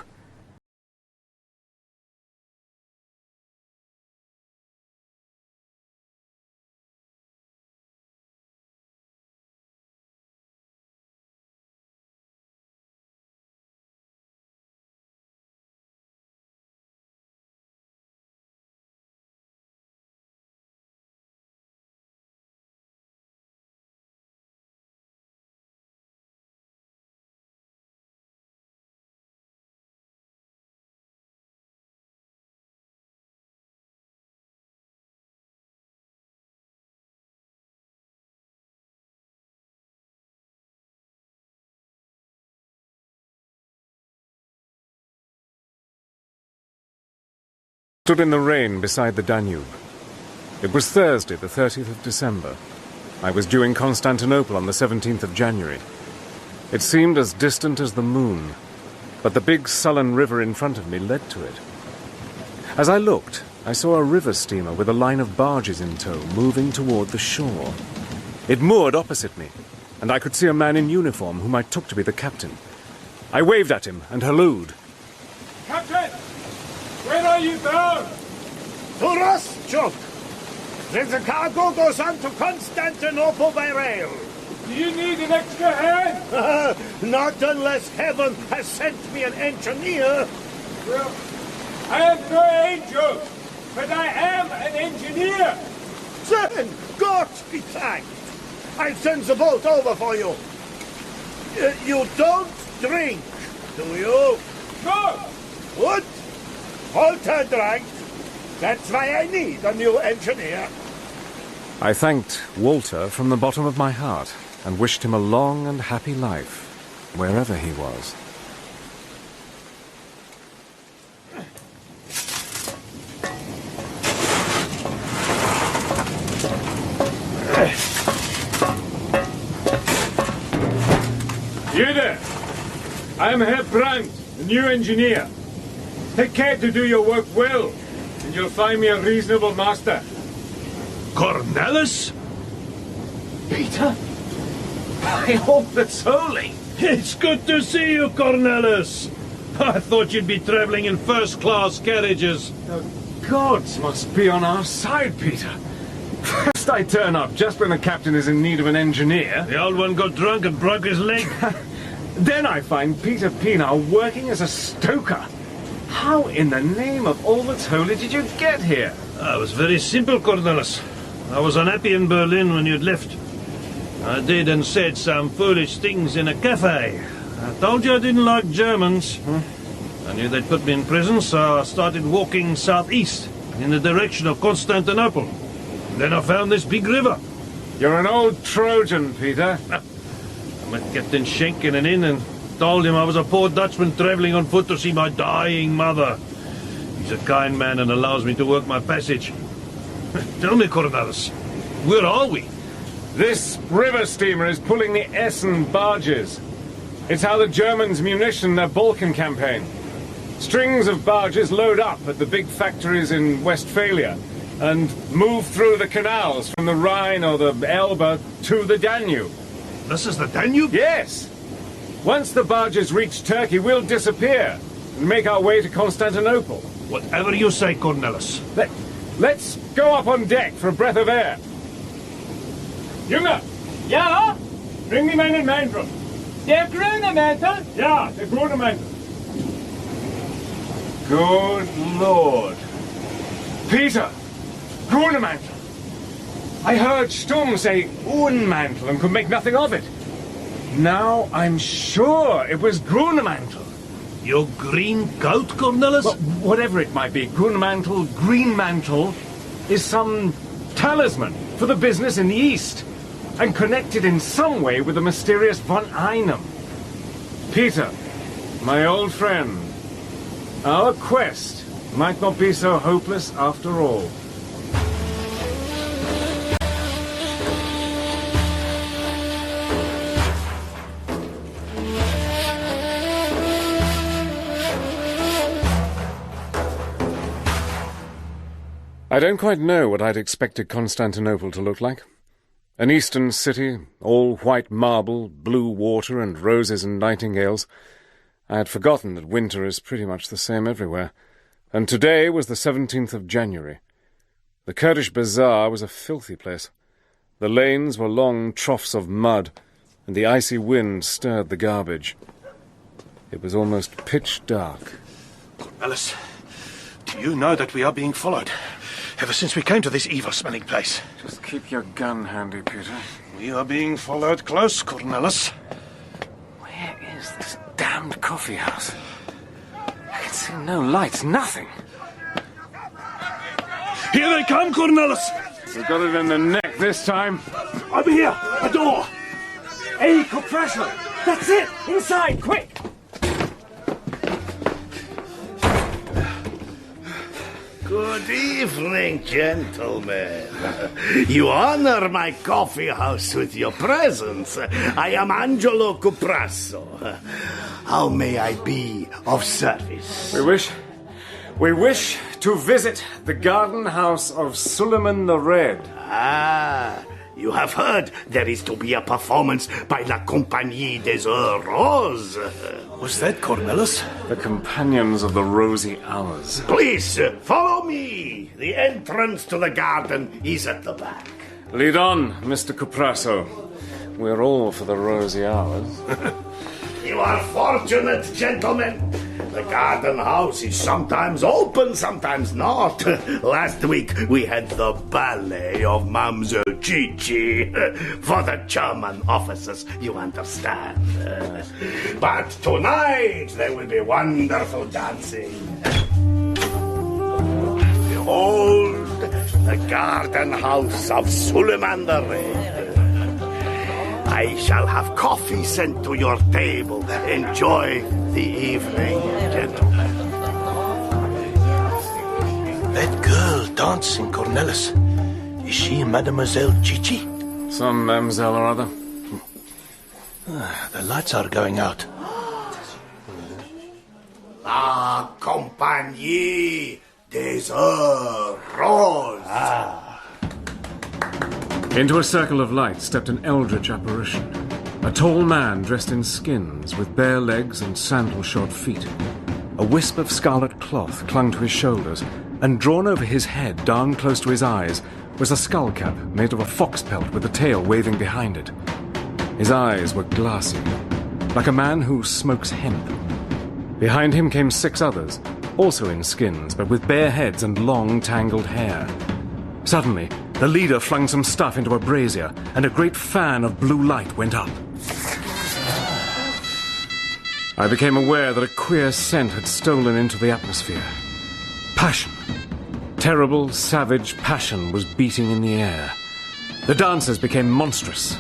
Stood in the rain beside the Danube. It was Thursday, the 30th of December. I was due in Constantinople on the 17th of January. It seemed as distant as the moon, but the big sullen river in front of me led to it. As I looked, I saw a river steamer with a line of barges in tow moving toward the shore. It moored opposite me, and I could see a man in uniform whom I took to be the captain. I waved at him and hallooed. Captain! Where are you bound? To Rostchuk. Then the cargo goes on to Constantinople by rail. Do you need an extra hand? Not unless heaven has sent me an engineer. Well, I am no angel, but I am an engineer. Then, God be thanked. I'll send the boat over for you. You don't drink, do you? No. Good. Walter drank. That's why I need a new engineer. I thanked Walter from the bottom of my heart and wished him a long and happy life, wherever he was. You there? I am Herr Brandt, the new engineer. Take care to do your work well, and you'll find me a reasonable master. Cornelis? Peter? I hope that's holy. It's good to see you, Cornelis. I thought you'd be travelling in first-class carriages. The gods must be on our side, Peter. First I turn up just when the captain is in need of an engineer. The old one got drunk and broke his leg. Then I find Peter Pienaar working as a stoker. How in the name of all that's holy did you get here? It was very simple, Cornelis. I was unhappy in Berlin when you'd left. I did and said some foolish things in a cafe. I told you I didn't like Germans. I knew they'd put me in prison, so I started walking southeast in the direction of Constantinople. Then I found this big river. You're an old Trojan, Peter. I met Captain Schenk in an inn and told him I was a poor Dutchman travelling on foot to see my dying mother. He's a kind man and allows me to work my passage. Tell me, Cornelis, where are we? This river steamer is pulling the Essen barges. It's how the Germans munition their Balkan campaign. Strings of barges load up at the big factories in Westphalia and move through the canals from the Rhine or the Elbe to the Danube. This is the Danube? Yes. Once the barges reach Turkey, we'll disappear and make our way to Constantinople. Whatever you say, Cornelis. Let's go up on deck for a breath of air. Junge! Ja? Bring me meinen Mantel. Der Greenmantle? Ja, der Greenmantle. Good Lord. Peter! Greenmantle! I heard Sturm say Unmantel and could make nothing of it. Now I'm sure it was Greenmantle. Your green coat, Cornelis? Well, whatever it might be, Greenmantle is some talisman for the business in the East, and connected in some way with the mysterious von Einem. Peter, my old friend, our quest might not be so hopeless after all. I don't quite know what I'd expected Constantinople to look like. An eastern city, all white marble, blue water, and roses and nightingales. I had forgotten that winter is pretty much the same everywhere. And today was the 17th of January. The Kurdish bazaar was a filthy place. The lanes were long troughs of mud, and the icy wind stirred the garbage. It was almost pitch dark. Cornelis, do you know that we are being followed? Ever since we came to this evil-smelling place. Just keep your gun handy, Peter. We are being followed close, Cornelis. Where is this damned coffee house? I can see no lights, nothing. Here they come, Cornelis! We've got it in the neck this time. Over here! A door! Hey, compressor! That's it! Inside, quick! Good evening, gentlemen. You honor my coffee house with your presence. I am Angelo Cuprasso. How may I be of service? We wish to visit the garden house of Suleiman the Red. Ah, you have heard there is to be a performance by La Compagnie des Roses. Was that Cornelis? The Companions of the Rosy Hours. Please, follow me. The entrance to the garden is at the back. Lead on, Mr. Cuprasso. We're all for the Rosy Hours. You are fortunate, gentlemen. The garden house is sometimes open, sometimes not. Last week we had the ballet of Mamselle Chichi for the German officers, you understand. But tonight there will be wonderful dancing. Behold, the garden house of Suleiman the Red. I shall have coffee sent to your table. Enjoy the evening, gentlemen. That girl dancing, Cornelis. Is she Mademoiselle Chichi? Some mamselle or other. The lights are going out. La Compagnie des Roses. Into a circle of light stepped an eldritch apparition. A tall man dressed in skins, with bare legs and sandal-shod feet. A wisp of scarlet cloth clung to his shoulders, and drawn over his head, down close to his eyes, was a skull cap made of a fox pelt with the tail waving behind it. His eyes were glassy, like a man who smokes hemp. Behind him came 6 others, also in skins, but with bare heads and long, tangled hair. Suddenly, the leader flung some stuff into a brazier, and a great fan of blue light went up. I became aware that a queer scent had stolen into the atmosphere. Passion. Terrible, savage passion was beating in the air. The dancers became monstrous,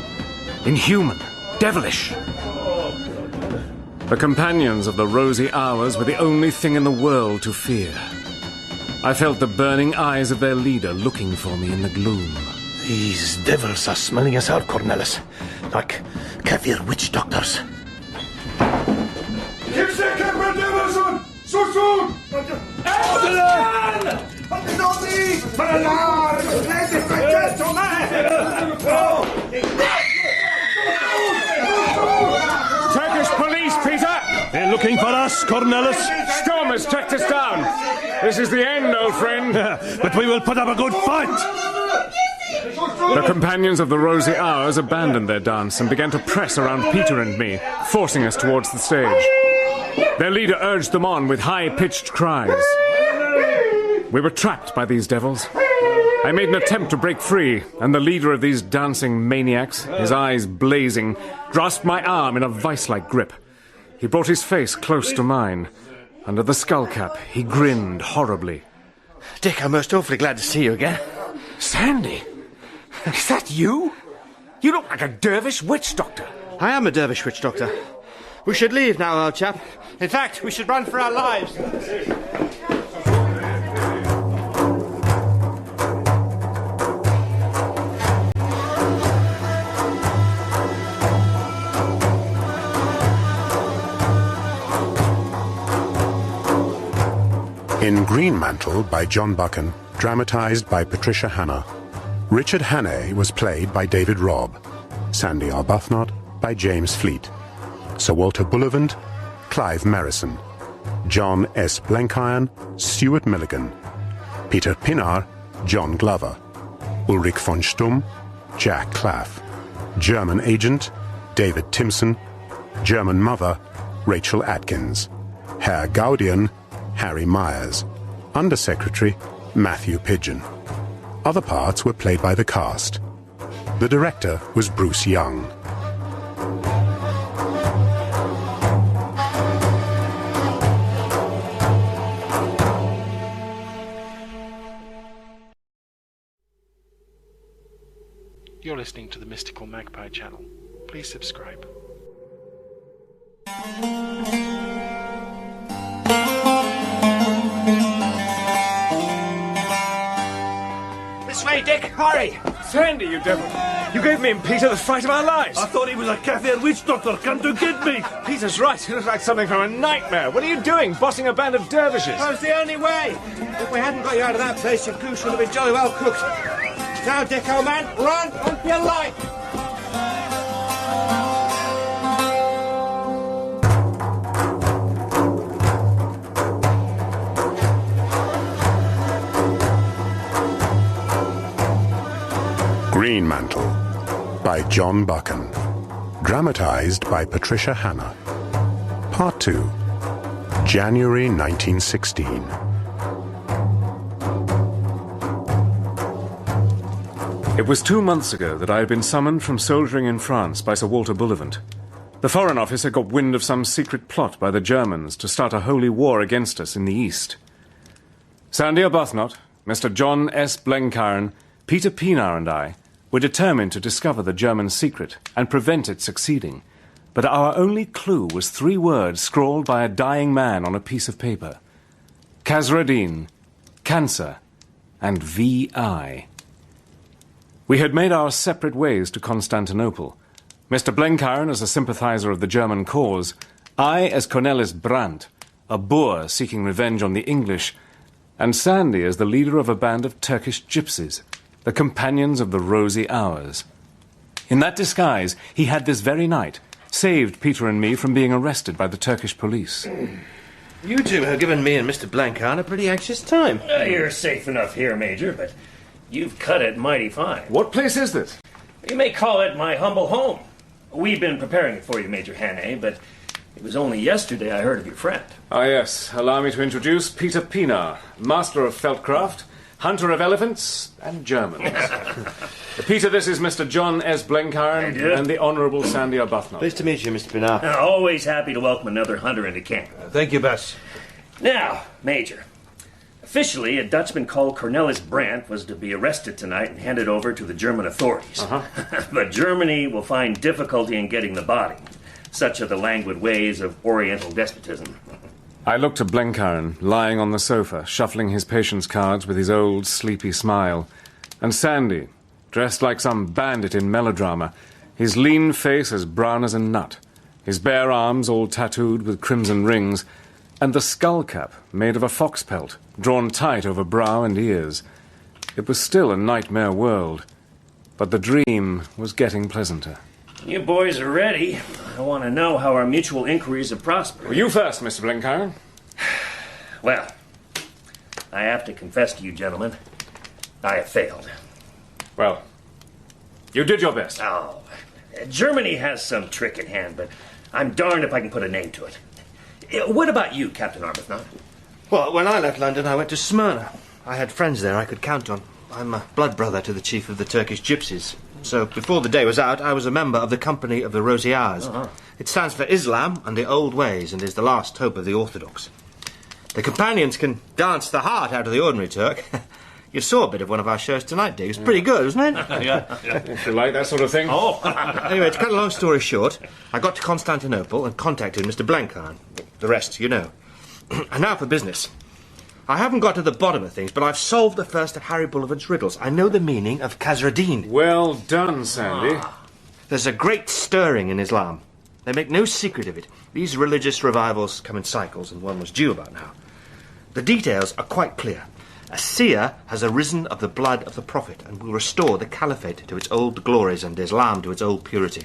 inhuman, devilish. The companions of the Rosy Hours were the only thing in the world to fear. I felt the burning eyes of their leader looking for me in the gloom. These devils are smelling us out, Cornelis. Like Kafir witch doctors. Gib's der Kämpfer Devilson! So soon! Nobby! For alarm! Ladies and gentlemen! us, Cornelis? Storm has tracked us down. This is the end, old friend. But we will put up a good fight. The companions of the Rosy Hours abandoned their dance and began to press around Peter and me, forcing us towards the stage. Their leader urged them on with high-pitched cries. We were trapped by these devils. I made an attempt to break free, and the leader of these dancing maniacs, his eyes blazing, grasped my arm in a vice-like grip. He brought his face close to mine. Under the skullcap, he grinned horribly. Dick, I'm most awfully glad to see you again. Sandy? Is that you? You look like a dervish witch doctor. I am a dervish witch doctor. We should leave now, old chap. In fact, we should run for our lives. In Greenmantle by John Buchan, dramatised by Patricia Hannay, Richard Hannay was played by David Robb, Sandy Arbuthnot by James Fleet, Sir Walter Bullivant, Clive Merrison, John S. Blenkiron, Stuart Milligan, Peter Pinar, John Glover, Ulrich von Stumm, Jack Claff, German agent, David Timson, German mother, Rachel Atkins, Herr Gaudian, Harry Myers, Undersecretary, Matthew Pidgeon. Other parts were played by the cast. The director was Bruce Young. You're listening to the Mystical Magpie channel. Please subscribe. This way, Dick, hurry! Sandy, you devil! You gave me and Peter the fright of our lives! I thought he was a Kaffir witch doctor come to get me! Peter's right, he looks like something from a nightmare. What are you doing, bossing a band of dervishes? That was the only way! If we hadn't got you out of that place, your goose would have been jolly well cooked. Now, Dick, old man, run for your life! Greenmantle by John Buchan, dramatised by Patricia Hannay. Part 2, January 1916. It was 2 months ago that I had been summoned from soldiering in France by Sir Walter Bullivant. The Foreign Office had got wind of some secret plot by the Germans to start a holy war against us in the East. Sandy Arbuthnot, Mr. John S. Blenkiron, Peter Pinar and I were determined to discover the German secret and prevent it succeeding. But our only clue was 3 words scrawled by a dying man on a piece of paper. Khazra-Din, Cancer, and V.I. We had made our separate ways to Constantinople. Mr. Blenkiron as a sympathizer of the German cause, I as Cornelis Brandt, a Boer seeking revenge on the English, and Sandy as the leader of a band of Turkish gypsies, the companions of the Rosy Hours. In that disguise, he had this very night saved Peter and me from being arrested by the Turkish police. You two have given me and Mr. Blenkiron a pretty anxious time. You're safe enough here, Major, but you've cut it mighty fine. What place is this? You may call it my humble home. We've been preparing it for you, Major Hannay, but it was only yesterday I heard of your friend. Ah, yes. Allow me to introduce Peter Pinar, master of feldcraft, hunter of elephants, and Germans. Peter, this is Mr. John S. Blenkiron and the Honourable Sandy Arbuthnot. Pleased to meet you, Mr. Pinar. Always happy to welcome another hunter into camp. Thank you, Bess. Now, Major, officially, a Dutchman called Cornelis Brandt was to be arrested tonight and handed over to the German authorities. But Germany will find difficulty in getting the body. Such are the languid ways of Oriental despotism. I looked at Blenkiron, lying on the sofa, shuffling his patience cards with his old, sleepy smile. And Sandy, dressed like some bandit in melodrama, his lean face as brown as a nut, his bare arms all tattooed with crimson rings, and the skull cap made of a fox pelt, drawn tight over brow and ears. It was still a nightmare world, but the dream was getting pleasanter. You boys are ready. I want to know how our mutual inquiries have prospered. Well, you first, Mr. Blenkiron. Well, I have to confess to you, gentlemen, I have failed. Well, you did your best. Oh, Germany has some trick in hand, but I'm darned if I can put a name to it. What about you, Captain Arbuthnot? Well, when I left London, I went to Smyrna. I had friends there I could count on. I'm a blood brother to the chief of the Turkish gypsies. So before the day was out, I was a member of the Company of the Rosy Hours. It stands for Islam and the Old Ways and is the last hope of the Orthodox. The companions can dance the heart out of the ordinary Turk. You saw a bit of one of our shows tonight, Dick. It was pretty good, wasn't it? Yeah. If you like that sort of thing. Oh. Anyway, to cut a long story short, I got to Constantinople and contacted Mr. Blenkiron. The rest, you know. And now for business. I haven't got to the bottom of things, but I've solved the first of Harry Bullivant's riddles. I know the meaning of Khazra-Din. Well done, Sandy. There's a great stirring in Islam. They make no secret of it. These religious revivals come in cycles, and one was due about now. The details are quite clear. A seer has arisen of the blood of the Prophet and will restore the Caliphate to its old glories and Islam to its old purity.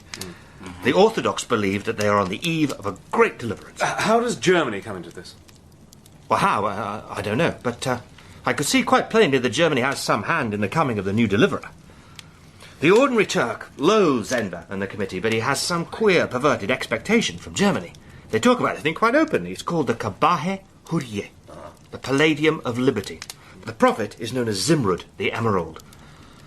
The Orthodox believe that they are on the eve of a great deliverance. How does Germany come into this? Well, how? I don't know, but I could see quite plainly that Germany has some hand in the coming of the new deliverer. The ordinary Turk loathes Enver and the committee, but he has some queer, perverted expectation from Germany. They talk about it, I think, quite openly. It's called the Kabahe Hurriye, the Palladium of Liberty. The prophet is known as Zimrud, the Emerald.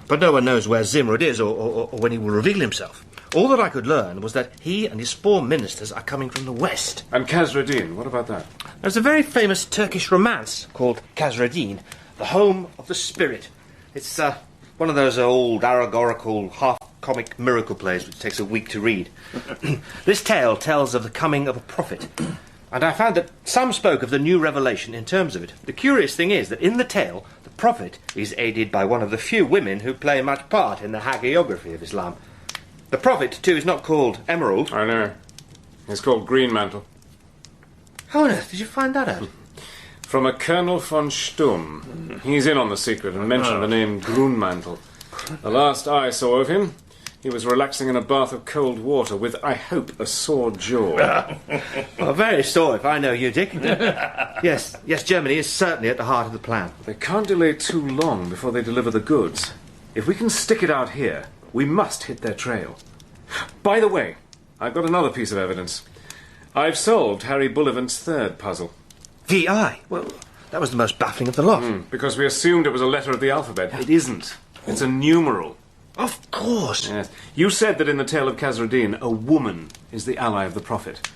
But no one knows where Zimrud is or when he will reveal himself. All that I could learn was that he and his 4 ministers are coming from the west. And Khazra-Din, what about that? There's a very famous Turkish romance called Khazra-Din, the home of the spirit. It's one of those old allegorical, half-comic miracle plays which takes a week to read. This tale tells of the coming of a prophet, and I found that some spoke of the new revelation in terms of it. The curious thing is that in the tale, the prophet is aided by one of the few women who play much part in the hagiography of Islam. The prophet, too, is not called Emerald. I know. He's called Greenmantle. How on earth did you find that out? From a Colonel von Sturm. He's in on the secret and mentioned the name Greenmantle. The last I saw of him, he was relaxing in a bath of cold water with, I hope, a sore jaw. Well, very sore if I know you, Dick. Yes, Germany is certainly at the heart of the plan. They can't delay too long before they deliver the goods. If we can stick it out here, we must hit their trail. By the way, I've got another piece of evidence. I've solved Harry Bullivant's 3rd puzzle. VI? Well, that was the most baffling of the lot. Because we assumed it was a letter of the alphabet. It isn't. It's a numeral. Of course. Yes. You said that in the tale of Khazra-Din, a woman is the ally of the Prophet.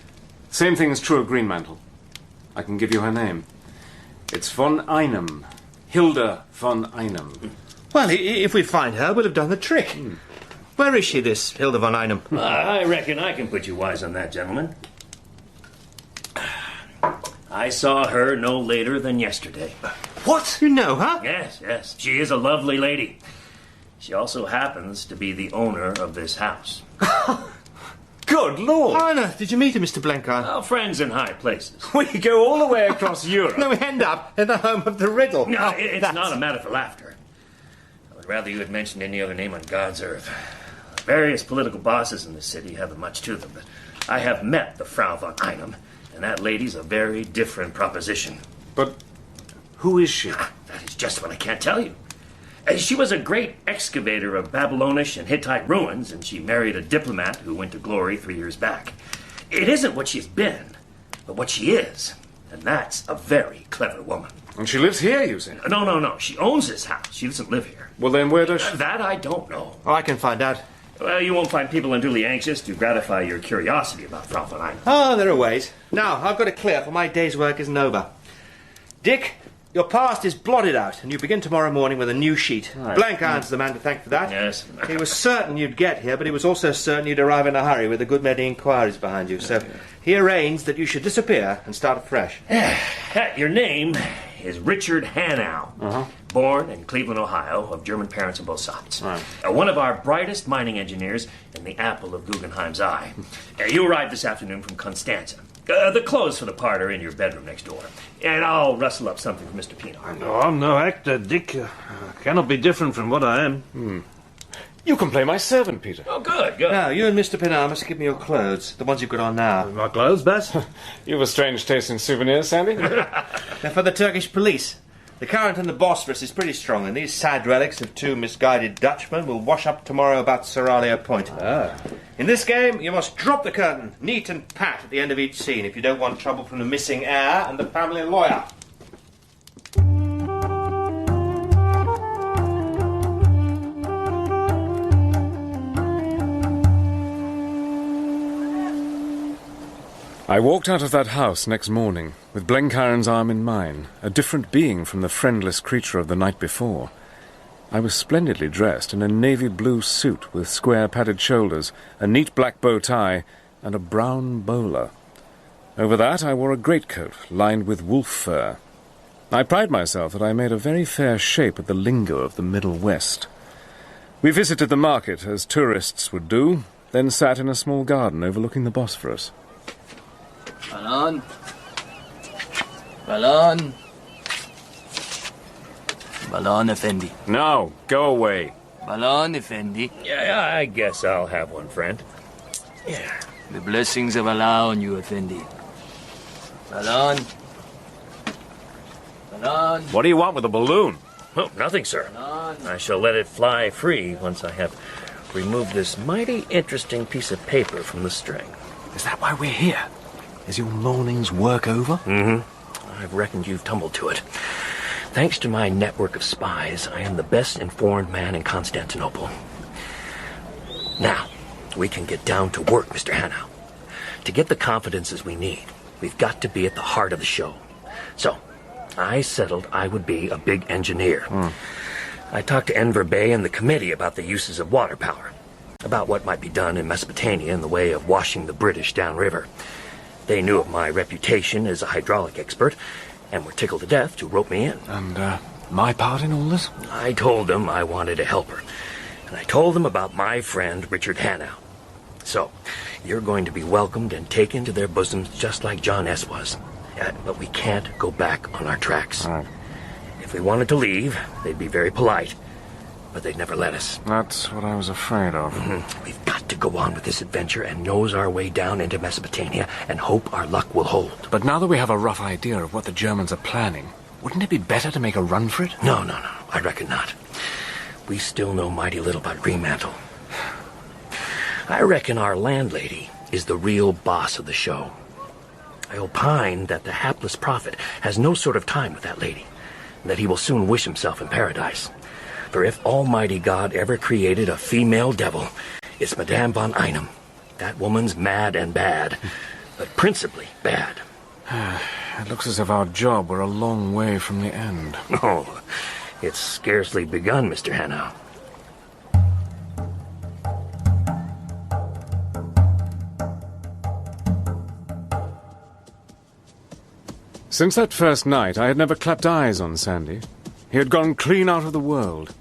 Same thing is true of Greenmantle. I can give you her name. It's von Einem. Hilda von Einem. Well, if we find her, we'll have done the trick. Where is she, this Hilda von Einem? I reckon I can put you wise on that, gentlemen. I saw her no later than yesterday. What? You know her? Yes. She is a lovely lady. She also happens to be the owner of this house. Good Lord! How on earth did you meet her, Mr. Blenkiron? Well, friends in high places. We go all the way across Europe. No, we end up in the home of the riddle. No, it's not a matter for laughter. I would rather you had mentioned any other name on God's earth. Various political bosses in the city haven't much to them, but I have met the Frau von Einem, and that lady's a very different proposition. But who is she? That is just what I can't tell you. She was a great excavator of Babylonish and Hittite ruins, and she married a diplomat who went to glory 3 years back. It isn't what she's been, but what she is, and that's a very clever woman. And she lives here, you say? No. She owns this house. She doesn't live here. Well, then where does she... That I don't know. Oh, I can find out. Well, you won't find people unduly anxious to gratify your curiosity about Frau von Einem. Oh, there are ways. Now, I've got it clear, for my day's work isn't over. Dick, your past is blotted out, and you begin tomorrow morning with a new sheet. Right. Blenkiron's the man to thank for that. Yes. He was certain you'd get here, but he was also certain you'd arrive in a hurry with a good many inquiries behind you. So he arranged that you should disappear and start afresh. Your name is Richard Hannay. Born in Cleveland, Ohio, of German parents on both sides. Right. One of our brightest mining engineers and the apple of Guggenheim's eye. You arrived this afternoon from Constanza. The clothes for the part are in your bedroom next door. And I'll rustle up something for Mr. Pienaar. No, I'm no actor, Dick. Cannot be different from what I am. You can play my servant, Peter. Oh, good, good. Now, you and Mr. Pinar must give me your clothes, the ones you've got on now. My clothes, Bess? You have a strange taste in souvenirs, Sandy. They're for the Turkish police. The current in the Bosphorus is pretty strong, and these sad relics of 2 misguided Dutchmen will wash up tomorrow about Seraglio Point. In this game, you must drop the curtain, neat and pat, at the end of each scene, if you don't want trouble from the missing heir and the family lawyer. I walked out of that house next morning, with Blenkiron's arm in mine, a different being from the friendless creature of the night before. I was splendidly dressed in a navy blue suit with square padded shoulders, a neat black bow tie, and a brown bowler. Over that I wore a greatcoat lined with wolf fur. I pride myself that I made a very fair shape at the lingo of the Middle West. We visited the market, as tourists would do, then sat in a small garden overlooking the Bosphorus. Balan. Balan. Balan Effendi. No, go away. Balan Effendi. Yeah, I guess I'll have one, friend. Yeah. The blessings of Allah on you, Effendi. Balan. Balan. What do you want with a balloon? Oh, nothing, sir. I shall let it fly free once I have removed this mighty interesting piece of paper from the string. Is that why we're here? Is your morning's work over? Mm-hmm. I've reckoned you've tumbled to it. Thanks to my network of spies, I am the best informed man in Constantinople. Now, we can get down to work, Mr. Hannay. To get the confidences we need, we've got to be at the heart of the show. So, I settled I would be a big engineer. I talked to Enver Bey and the committee about the uses of water power, about what might be done in Mesopotamia in the way of washing the British downriver. They knew of my reputation as a hydraulic expert, and were tickled to death to rope me in. And, my part in all this? I told them I wanted a helper, and I told them about my friend Richard Hannay. So, you're going to be welcomed and taken to their bosoms just like John S. was. But we can't go back on our tracks. Right. If we wanted to leave, they'd be very polite, but they'd never let us. That's what I was afraid of. We've got to go on with this adventure and nose our way down into Mesopotamia and hope our luck will hold. But now that we have a rough idea of what the Germans are planning, wouldn't it be better to make a run for it? No, I reckon not. We still know mighty little about Greenmantle. I reckon our landlady is the real boss of the show. I opine that the hapless prophet has no sort of time with that lady, and that he will soon wish himself in paradise. For if Almighty God ever created a female devil, it's Madame von Einem. That woman's mad and bad, but principally bad. It looks as if our job were a long way from the end. Oh, it's scarcely begun, Mr. Hannay. Since that first night, I had never clapped eyes on Sandy. He had gone clean out of the world.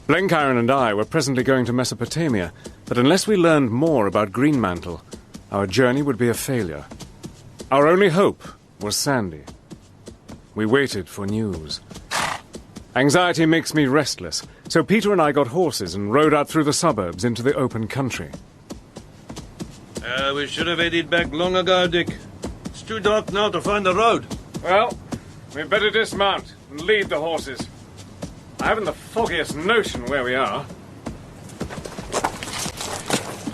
Blenkiron and I were presently going to Mesopotamia, but unless we learned more about Greenmantle, our journey would be a failure. Our only hope was Sandy. We waited for news. Anxiety makes me restless, so Peter and I got horses and rode out through the suburbs into the open country. We should have headed back long ago, Dick. It's too dark now to find the road. Well, we'd better dismount and lead the horses. I haven't the foggiest notion where we are.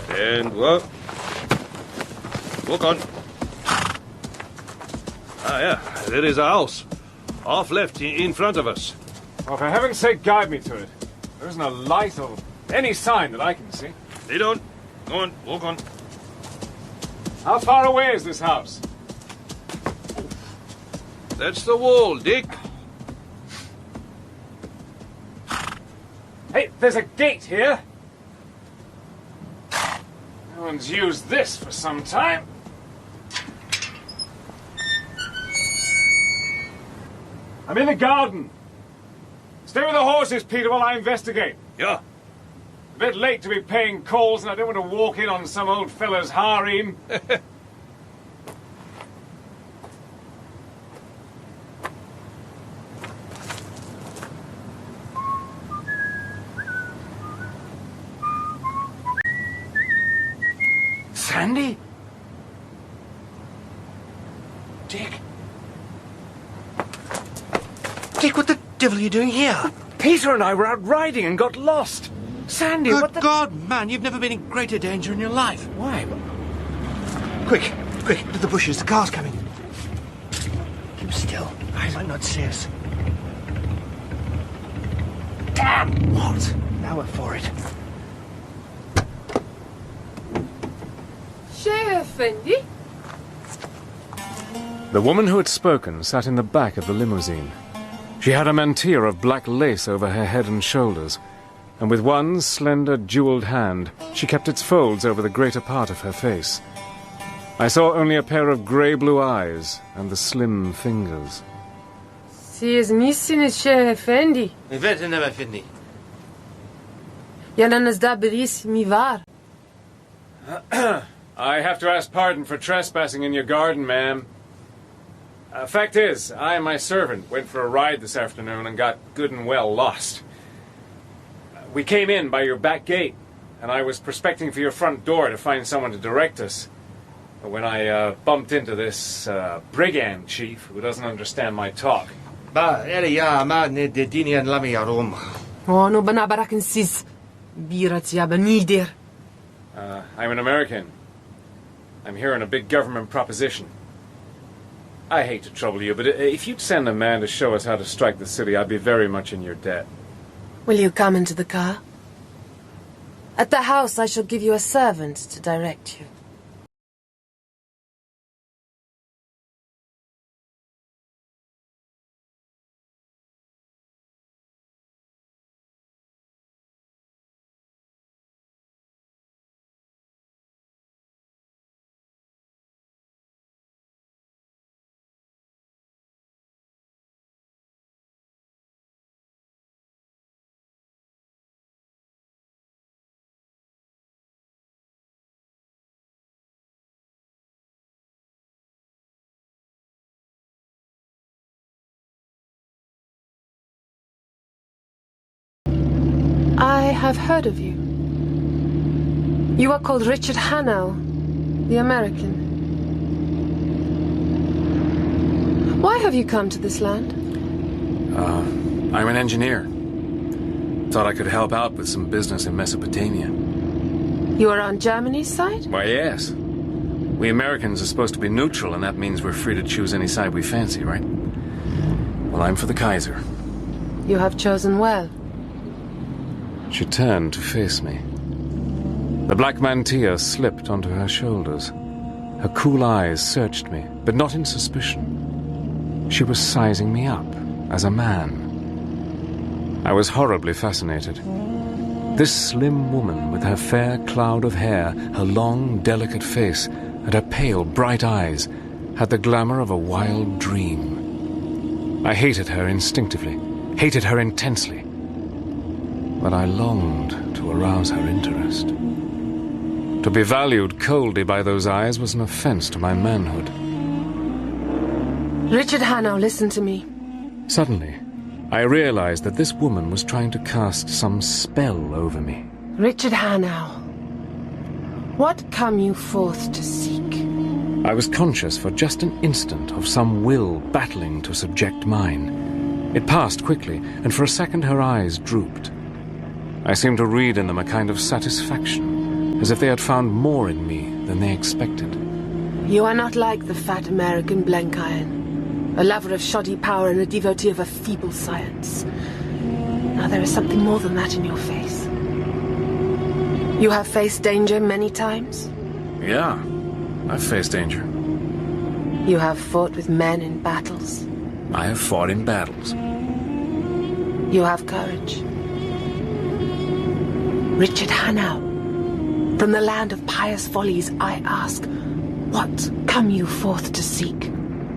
And what? Walk on. Ah, yeah, there is a house. Half left in front of us. Well, for heaven's sake, guide me to it. There isn't a light or any sign that I can see. Lead on. Go on, walk on. How far away is this house? That's the wall, Dick. Hey, there's a gate here. No one's used this for some time. I'm in the garden. Stay with the horses, Peter, while I investigate. Yeah. A bit late to be paying calls, and I don't want to walk in on some old fella's harem. Sandy? Dick? Dick, what the devil are you doing here? Peter and I were out riding and got lost. Sandy, Good what the... God, man, you've never been in greater danger in your life. Why? Quick, to the bushes, the car's coming. Keep still. I might not see us. Damn! What? Now we're for it. Effendi? The woman who had spoken sat in the back of the limousine. She had a mantilla of black lace over her head and shoulders, and with one slender, jeweled hand, she kept its folds over the greater part of her face. I saw only a pair of grey-blue eyes and the slim fingers. Sie is missing is Sheikh Effendi. Ik weet het never vind niet. Ja, dan is dat beris mi waar. I have to ask pardon for trespassing in your garden, ma'am. Fact is, I and my servant went for a ride this afternoon and got good and well lost. We came in by your back gate, and I was prospecting for your front door to find someone to direct us. But when I bumped into this brigand chief who doesn't understand my talk. Oh, no banabarakan sis. Birat yaba nidir. I'm an American. I'm here on a big government proposition. I hate to trouble you, but if you'd send a man to show us how to strike the city, I'd be very much in your debt. Will you come into the car? At the house, I shall give you a servant to direct you. I have heard of you. You are called Richard Hannay, the American. Why have you come to this land? I'm an engineer. Thought I could help out with some business in Mesopotamia. You are on Germany's side? Why, yes. We Americans are supposed to be neutral, and that means we're free to choose any side we fancy, right? Well, I'm for the Kaiser. You have chosen well. She turned to face me. The black mantilla slipped onto her shoulders. Her cool eyes searched me, but not in suspicion. She was sizing me up as a man. I was horribly fascinated. This slim woman with her fair cloud of hair, her long, delicate face, and her pale, bright eyes had the glamour of a wild dream. I hated her instinctively, hated her intensely. But I longed to arouse her interest. To be valued coldly by those eyes was an offense to my manhood. Richard Hannay, listen to me. Suddenly, I realized that this woman was trying to cast some spell over me. Richard Hannay, what come you forth to seek? I was conscious for just an instant of some will battling to subject mine. It passed quickly, and for a second her eyes drooped. I seemed to read in them a kind of satisfaction, as if they had found more in me than they expected. You are not like the fat American Blenkiron, a lover of shoddy power and a devotee of a feeble science. Now there is something more than that in your face. You have faced danger many times? Yeah, I've faced danger. You have fought with men in battles? I have fought in battles. You have courage. Richard Hannay, from the land of pious follies, I ask, what come you forth to seek?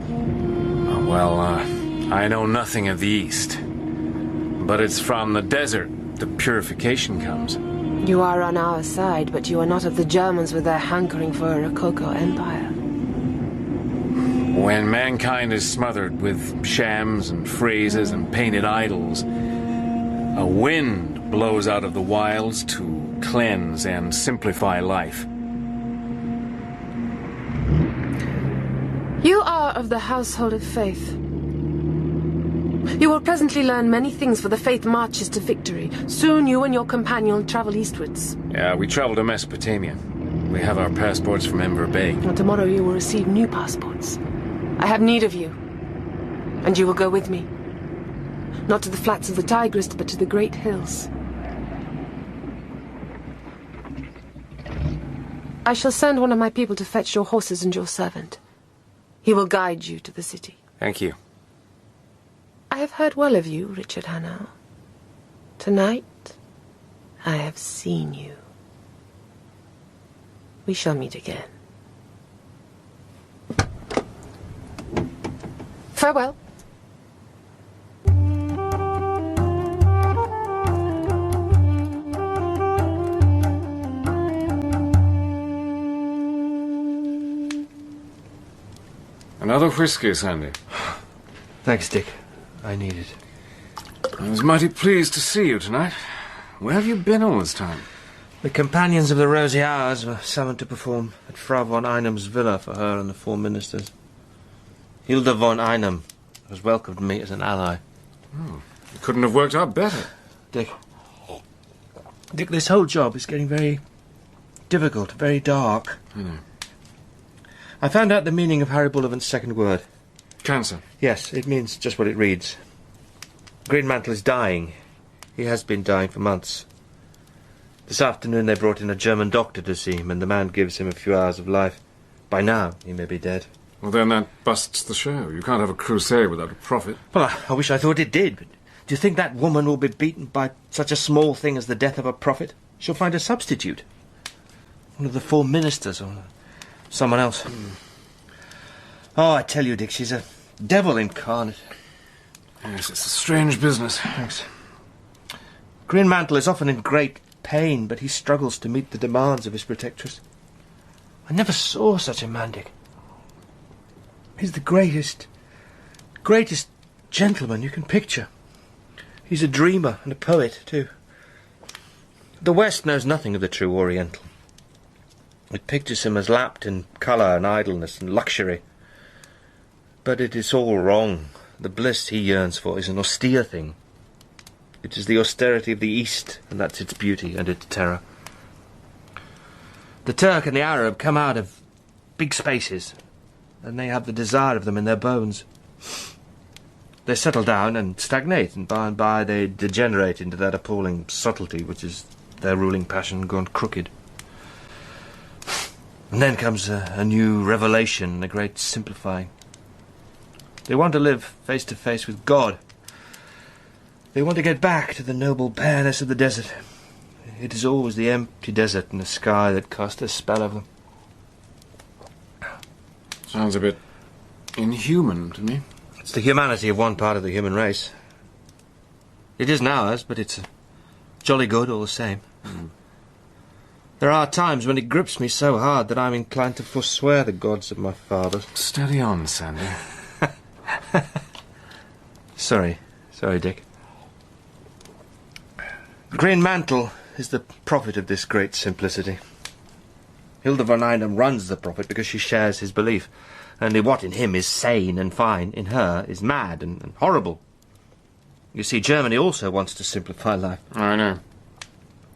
Well, I know nothing of the East. But it's from the desert that purification comes. You are on our side, but you are not of the Germans with their hankering for a Rococo empire. When mankind is smothered with shams and phrases and painted idols, a wind blows out of the wilds to cleanse and simplify life. You are of the household of faith. You will presently learn many things, for the faith marches to victory. Soon you and your companion travel eastwards. Yeah, we travel to Mesopotamia. We have our passports from Ember Bay. And tomorrow you will receive new passports. I have need of you. And you will go with me. Not to the flats of the Tigris, but to the great hills. I shall send one of my people to fetch your horses and your servant. He will guide you to the city. Thank you. I have heard well of you, Richard Hannay. Tonight, I have seen you. We shall meet again. Farewell. Another whiskey, Sandy. Thanks, Dick. I need it. I was mighty pleased to see you tonight. Where have you been all this time? The companions of the Rosy Hours were summoned to perform at Frau von Einam's villa for her and the 4 ministers. Hilda von Einem has welcomed me as an ally. Oh, it couldn't have worked out better. Dick, this whole job is getting very difficult, very dark. I know. I found out the meaning of Harry Bullivant's second word. Cancer? Yes, it means just what it reads. Greenmantle is dying. He has been dying for months. This afternoon they brought in a German doctor to see him, and the man gives him a few hours of life. By now, he may be dead. Well, then that busts the show. You can't have a crusade without a prophet. Well, I wish I thought it did, but do you think that woman will be beaten by such a small thing as the death of a prophet? She'll find a substitute. One of the 4 ministers, or someone else. Oh, I tell you, Dick, she's a devil incarnate. Yes, it's a strange business. Thanks. Greenmantle is often in great pain, but he struggles to meet the demands of his protectress. I never saw such a man, Dick. He's the greatest gentleman you can picture. He's a dreamer and a poet, too. The West knows nothing of the true Oriental. It pictures him as lapped in colour and idleness and luxury. But it is all wrong. The bliss he yearns for is an austere thing. It is the austerity of the East, and that's its beauty and its terror. The Turk and the Arab come out of big spaces, and they have the desire of them in their bones. They settle down and stagnate, and by they degenerate into that appalling subtlety which is their ruling passion gone crooked. And then comes a new revelation and a great simplifying. They want to live face to face with God. They want to get back to the noble bareness of the desert. It is always the empty desert and the sky that cast a spell over them. Sounds a bit inhuman to me. It's the humanity of one part of the human race. It isn't ours, but it's jolly good all the same. There are times when it grips me so hard that I'm inclined to forswear the gods of my fathers. Steady on, Sandy. Sorry, Dick. Greenmantle is the prophet of this great simplicity. Hilda von Einem runs the prophet because she shares his belief. Only what in him is sane and fine, in her is mad and horrible. You see, Germany also wants to simplify life. I know.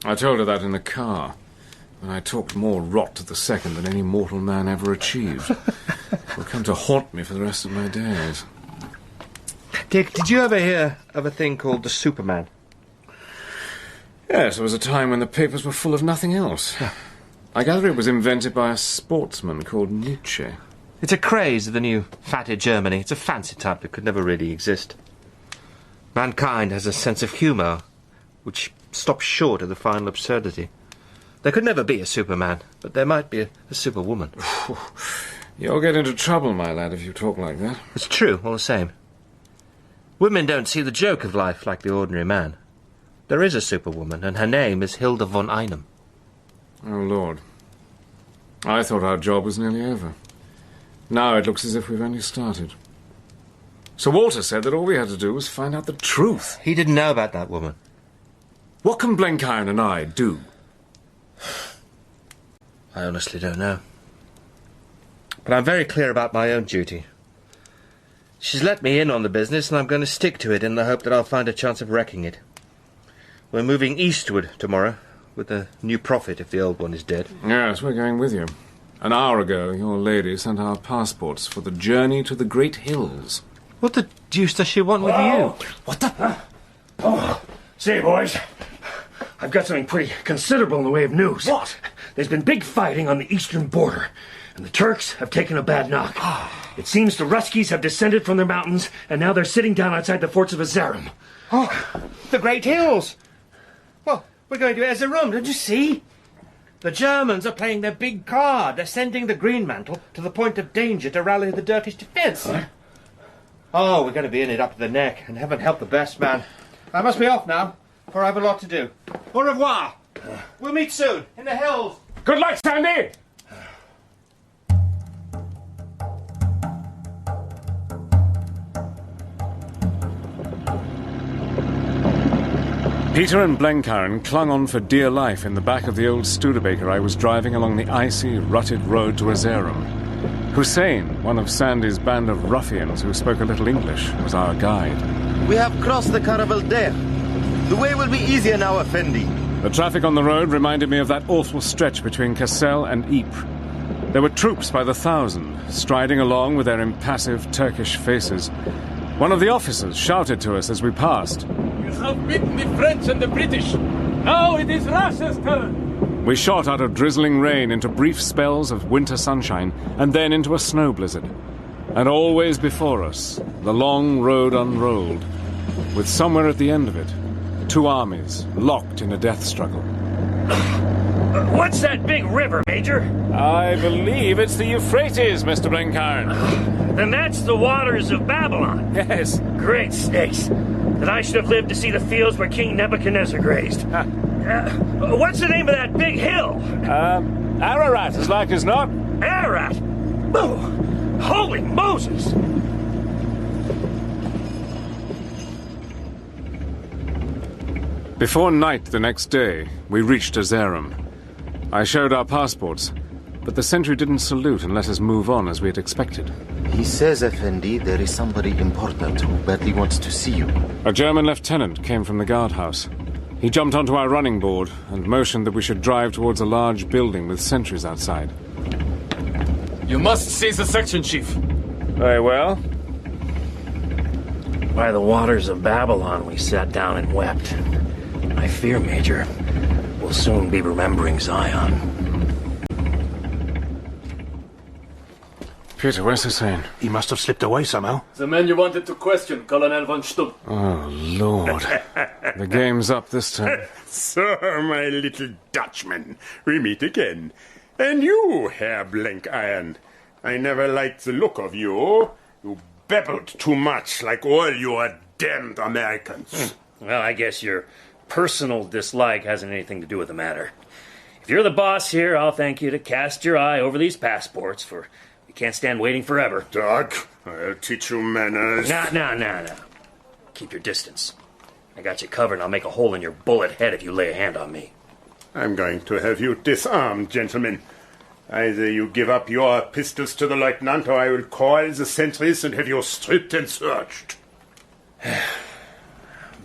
I told her that in the car. And I talked more rot to the second than any mortal man ever achieved. It will come to haunt me for the rest of my days. Dick, did you ever hear of a thing called the Superman? Yes, there was a time when the papers were full of nothing else. I gather it was invented by a sportsman called Nietzsche. It's a craze of the new fatted Germany. It's a fancy type that could never really exist. Mankind has a sense of humour which stops short of the final absurdity. There could never be a Superman, but there might be a Superwoman. You'll get into trouble, my lad, if you talk like that. It's true, all the same. Women don't see the joke of life like the ordinary man. There is a Superwoman, and her name is Hilda von Einem. Oh, Lord. I thought our job was nearly over. Now it looks as if we've only started. Sir Walter said that all we had to do was find out the truth. He didn't know about that woman. What can Blenkiron and I do? I honestly don't know. But I'm very clear about my own duty. She's let me in on the business, and I'm going to stick to it in the hope that I'll find a chance of wrecking it. We're moving eastward tomorrow, with a new prophet if the old one is dead. Yes, we're going with you. An hour ago, your lady sent our passports for the journey to the Great Hills. What the deuce does she want with you? What the? Oh, say, boys, I've got something pretty considerable in the way of news. What? There's been big fighting on the eastern border, and the Turks have taken a bad knock. It seems the Ruskies have descended from their mountains, and now they're sitting down outside the forts of Azarum. Oh, the Great Hills! Well, we're going to Azarum, don't you see? The Germans are playing their big card. They're sending the Greenmantle to the point of danger to rally the Turkish defence. Oh, we're going to be in it up to the neck, and heaven help the best man. I must be off now, for I have a lot to do. Au revoir. We'll meet soon, in the hills. Good luck, Sandy! Peter and Blenkiron clung on for dear life in the back of the old Studebaker I was driving along the icy, rutted road to Azarum. Hussein, one of Sandy's band of ruffians who spoke a little English, was our guide. We have crossed the Caravel there. The way will be easier now, Effendi. The traffic on the road reminded me of that awful stretch between Cassel and Ypres. There were troops by the thousand, striding along with their impassive Turkish faces. One of the officers shouted to us as we passed. You have beaten the French and the British. Now it is Russia's turn. We shot out of drizzling rain into brief spells of winter sunshine, and then into a snow blizzard. And always before us, the long road unrolled, with somewhere at the end of it, two armies locked in a death struggle. What's that big river, Major? I believe it's the Euphrates, Mr. Blenkiron. Then that's the waters of Babylon. Yes. Great snakes. That I should have lived to see the fields where King Nebuchadnezzar grazed. What's the name of that big hill? Ararat, as like as not. Ararat? Oh, holy Moses! Before night the next day, we reached Azarum. I showed our passports, but the sentry didn't salute and let us move on as we had expected. He says, Effendi, there is somebody important who badly wants to see you. A German lieutenant came from the guardhouse. He jumped onto our running board and motioned that we should drive towards a large building with sentries outside. You must see the section chief. Very well. By the waters of Babylon we sat down and wept. I fear, Major, we'll soon be remembering Zion. Peter, where's Hussein? He must have slipped away somehow. The man you wanted to question, Colonel von Stumm. Oh, Lord. The game's up this time. So, my little Dutchman, we meet again. And you, Herr Blenkiron. I never liked the look of you. You babbled too much, like all your damned Americans. Well, I guess your personal dislike hasn't anything to do with the matter. If you're the boss here, I'll thank you to cast your eye over these passports, for we can't stand waiting forever. Doc, I'll teach you manners. No. Keep your distance. I got you covered, and I'll make a hole in your bullet head if you lay a hand on me. I'm going to have you disarmed, gentlemen. Either you give up your pistols to the lieutenant, or I will call the sentries and have you stripped and searched.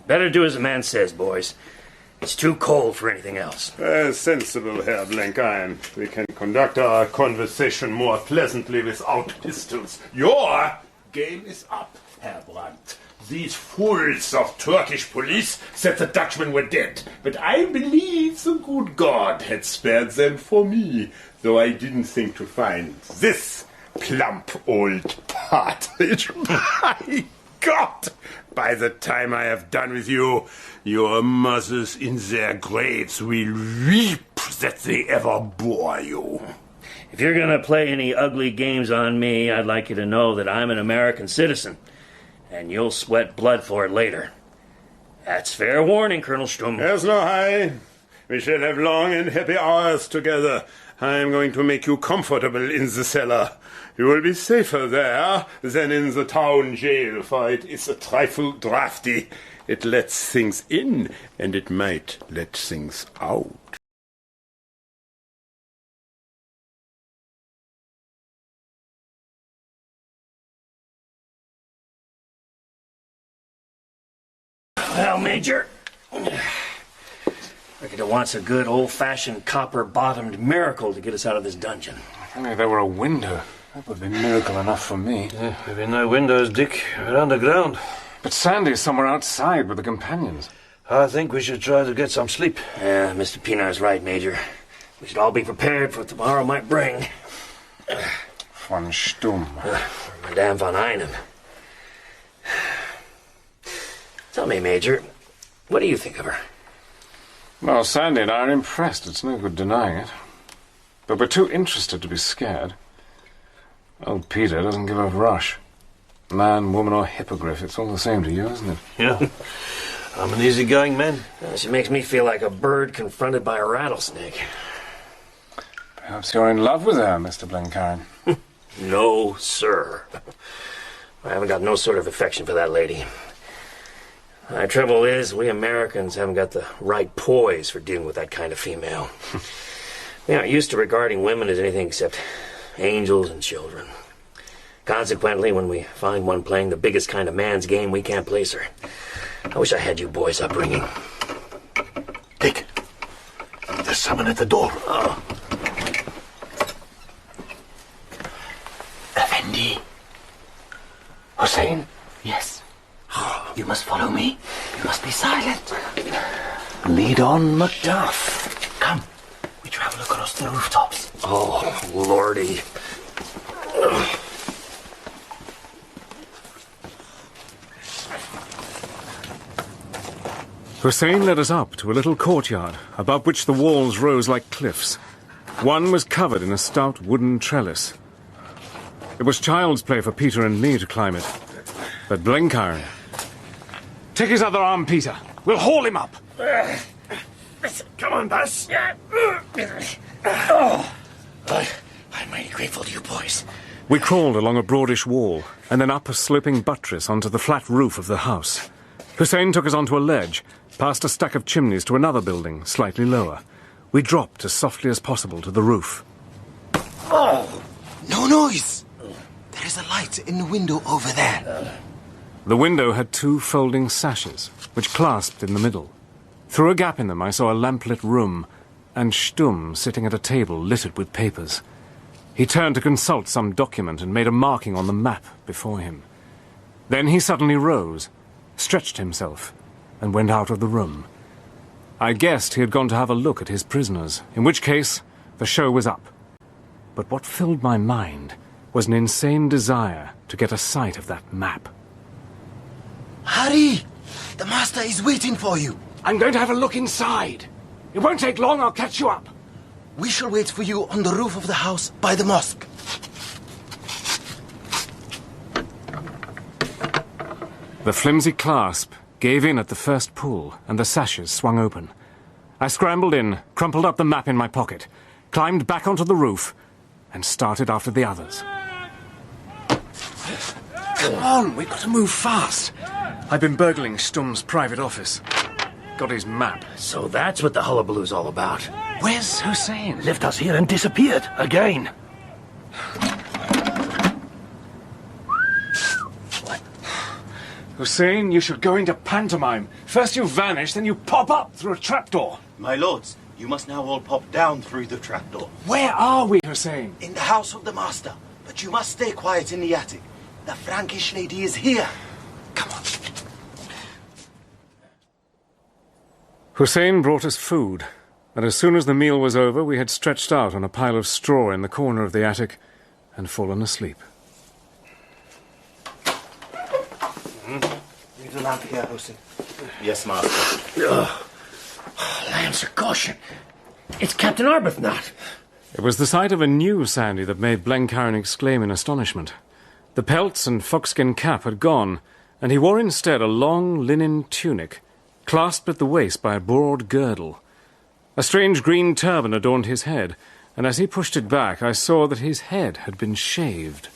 Better do as the man says, boys. It's too cold for anything else. Sensible, Herr Blenkiron. We can conduct our conversation more pleasantly without pistols. Your game is up, Herr Brandt. These fools of Turkish police said the Dutchmen were dead, but I believe the good God had spared them for me, though I didn't think to find this plump old partridge. My God! By the time I have done with you, your mothers in their graves will weep that they ever bore you. If you're going to play any ugly games on me, I'd like you to know that I'm an American citizen, and you'll sweat blood for it later. That's fair warning, Colonel Stumm. There's no hurry. We shall have long and happy hours together. I'm going to make you comfortable in the cellar. You will be safer there than in the town jail, for it is a trifle drafty. It lets things in, and it might let things out. Well, Major, reckon it wants a good old-fashioned copper-bottomed miracle to get us out of this dungeon. If only there were a window. That would be miracle enough for me. Yeah, there'll be no windows, Dick. We're underground. But Sandy's somewhere outside with the companions. I think we should try to get some sleep. Yeah, Mr. Pinar's right, Major. We should all be prepared for what tomorrow might bring. Von Stumm. Madame von Einem. Tell me, Major, what do you think of her? Well, Sandy and I are impressed. It's no good denying it. But we're too interested to be scared. Old Peter doesn't give a rush. Man, woman, or hippogriff, it's all the same to you, isn't it? Yeah. I'm an easygoing man. She makes me feel like a bird confronted by a rattlesnake. Perhaps you're in love with her, Mr. Blenkiron. No, sir. I haven't got no sort of affection for that lady. My trouble is, we Americans haven't got the right poise for dealing with that kind of female. We aren't used to regarding women as anything except angels and children. Consequently, when we find one playing the biggest kind of man's game, we can't place her. I wish I had you boys' upbringing. Dick, there's someone at the door. Oh. Effendi. Hussein? Yes. You must follow me. You must be silent. Lead on, Macduff. Come. We travel across the rooftops. Oh, Lordy. Hussein led us up to a little courtyard, above which the walls rose like cliffs. One was covered in a stout wooden trellis. It was child's play for Peter and me to climb it. But Blenkiron... Take his other arm, Peter. We'll haul him up. Come on, Buzz. I'm mighty grateful to you boys. We crawled along a broadish wall, and then up a sloping buttress onto the flat roof of the house. Hussein took us onto a ledge, past a stack of chimneys to another building, slightly lower. We dropped as softly as possible to the roof. Oh! No noise! There is a light in the window over there. The window had two folding sashes, which clasped in the middle. Through a gap in them I saw a lamplit room, and Stumm sitting at a table littered with papers. He turned to consult some document and made a marking on the map before him. Then he suddenly rose, stretched himself, and went out of the room. I guessed he had gone to have a look at his prisoners, in which case the show was up. But what filled my mind was an insane desire to get a sight of that map. Hurry! The master is waiting for you. I'm going to have a look inside. It won't take long, I'll catch you up. We shall wait for you on the roof of the house by the mosque. The flimsy clasp gave in at the first pull, and the sashes swung open. I scrambled in, crumpled up the map in my pocket, climbed back onto the roof, and started after the others. Come on, we've got to move fast. I've been burgling Stumm's private office. Got his map. So that's what the hullabaloo's all about. Where's Hussein? Left us here and disappeared again. Hussein, you should go into pantomime. First you vanish, then you pop up through a trapdoor. My lords, you must now all pop down through the trapdoor. Where are we, Hussein? In the house of the master. But you must stay quiet in the attic. The Frankish lady is here. Come on. Hussein brought us food, and as soon as the meal was over, we had stretched out on a pile of straw in the corner of the attic and fallen asleep. Leave the lamp here, Hussein. Yes, master. Lamps are caution. It's Captain Arbuthnot. It was the sight of a new Sandy that made Blenkiron exclaim in astonishment. The pelts and foxskin cap had gone, and he wore instead a long linen tunic, clasped at the waist by a broad girdle. A strange green turban adorned his head, and as he pushed it back, I saw that his head had been shaved.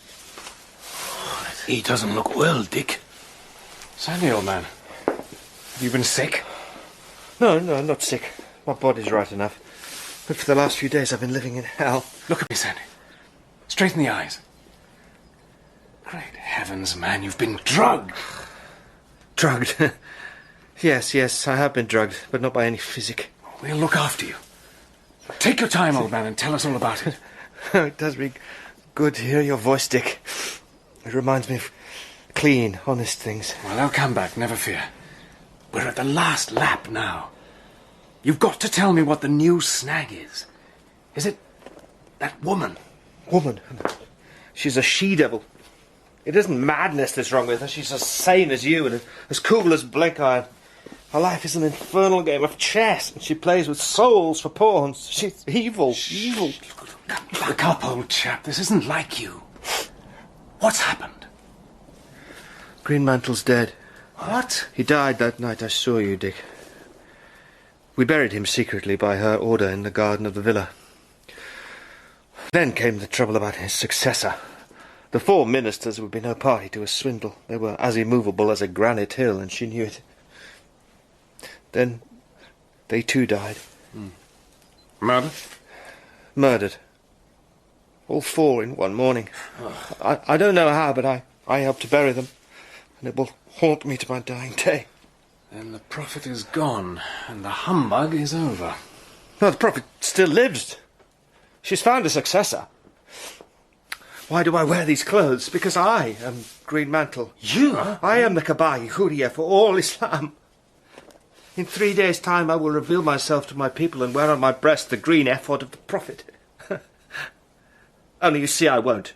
He doesn't look well, Dick. Sandy, old man, have you been sick? No, not sick. My body's right enough. But for the last few days I've been living in hell. Look at me, Sandy. Straight in the eyes. Great heavens, man, you've been drugged. Drugged? Yes, I have been drugged, but not by any physic. We'll look after you. Take your time, old man, and tell us all about it. It does me good to hear your voice, Dick. It reminds me of clean, honest things. Well, they'll come back, never fear. We're at the last lap now. You've got to tell me what the new snag is. Is it that woman? Woman? She's a she-devil. It isn't madness that's wrong with her. She's as sane as you and as cool as Blenkiron. Her life is an infernal game of chess, and she plays with souls for pawns. She's evil. Evil. Look up, old chap. This isn't like you. What's happened? Greenmantle's dead. What? He died that night I saw you, Dick. We buried him secretly by her order in the garden of the villa. Then came the trouble about his successor. The 4 ministers would be no party to a swindle. They were as immovable as a granite hill, and she knew it. Then they too died. Murdered? Murdered. All 4 in one morning. I don't know how, but I helped to bury them, and it will haunt me to my dying day. Then the prophet is gone, and the humbug is over. No, the prophet still lives. She's found a successor. Why do I wear these clothes? Because I am Greenmantle. You? I am the Kabai Huriya for all Islam. In 3 days' time I will reveal myself to my people and wear on my breast the green ephod of the prophet. Only you see I won't.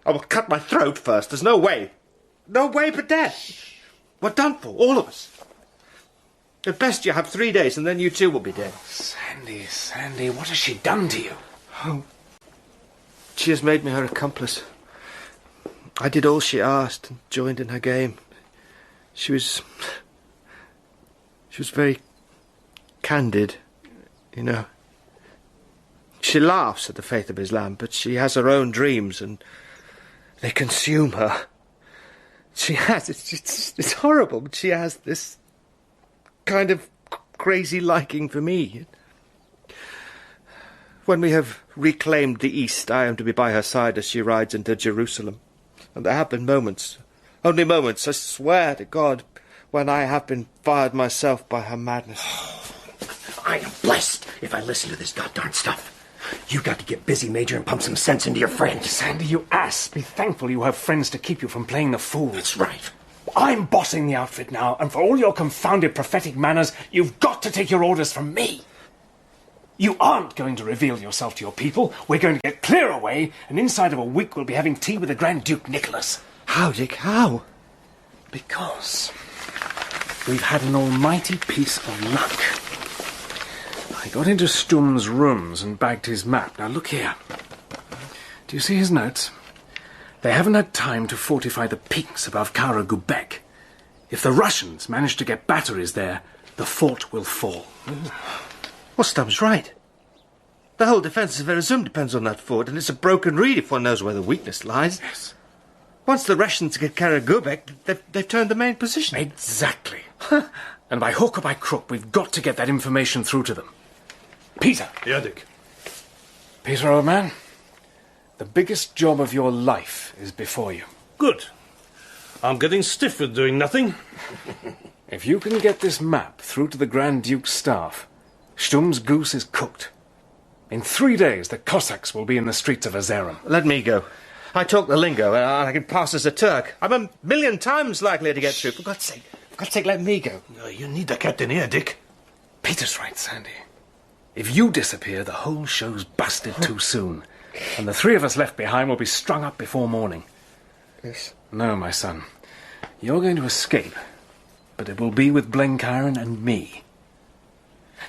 I will cut my throat first. There's no way. No way but death. We're done for, all of us. At best you have 3 days and then you too will be dead. Sandy, what has she done to you? Oh, she has made me her accomplice. I did all she asked and joined in her game. She was very candid, you know. She laughs at the faith of Islam, but she has her own dreams and they consume her. She has, it's horrible, but she has this kind of crazy liking for me. When we have reclaimed the East, I am to be by her side as she rides into Jerusalem. And there have been moments, only moments, I swear to God, when I have been fired myself by her madness. I am blessed if I listen to this goddamn stuff. You got to get busy, Major, and pump some sense into your friend. Sandy, you ass. Be thankful you have friends to keep you from playing the fool. That's right. I'm bossing the outfit now, and for all your confounded prophetic manners, you've got to take your orders from me. You aren't going to reveal yourself to your people. We're going to get clear away, and inside of a week we'll be having tea with the Grand Duke Nicholas. How, Dick, how? Because we've had an almighty piece of luck. I got into Stum's rooms and bagged his map. Now look here. Do you see his notes? They haven't had time to fortify the peaks above Kara Gubek. If the Russians manage to get batteries there, the fort will fall. Well, Stum's right. The whole defence of Verazum depends on that fort, and it's a broken reed if one knows where the weakness lies. Yes. Once the Russians get Kara Gubek, they've turned the main position. Exactly. And by hook or by crook, we've got to get that information through to them. Peter. Yeah, Dick. Peter, old man, the biggest job of your life is before you. Good. I'm getting stiff with doing nothing. If you can get this map through to the Grand Duke's staff, Stum's goose is cooked. In 3 days, the Cossacks will be in the streets of Azerum. Let me go. I talk the lingo, and I can pass as a Turk. I'm 1,000,000 times likelier to get through. For God's sake, let me go. You need the captain here, Dick. Peter's right, Sandy. If you disappear, the whole show's busted too soon. And the 3 of us left behind will be strung up before morning. Yes. No, my son. You're going to escape. But it will be with Blenkiron and me.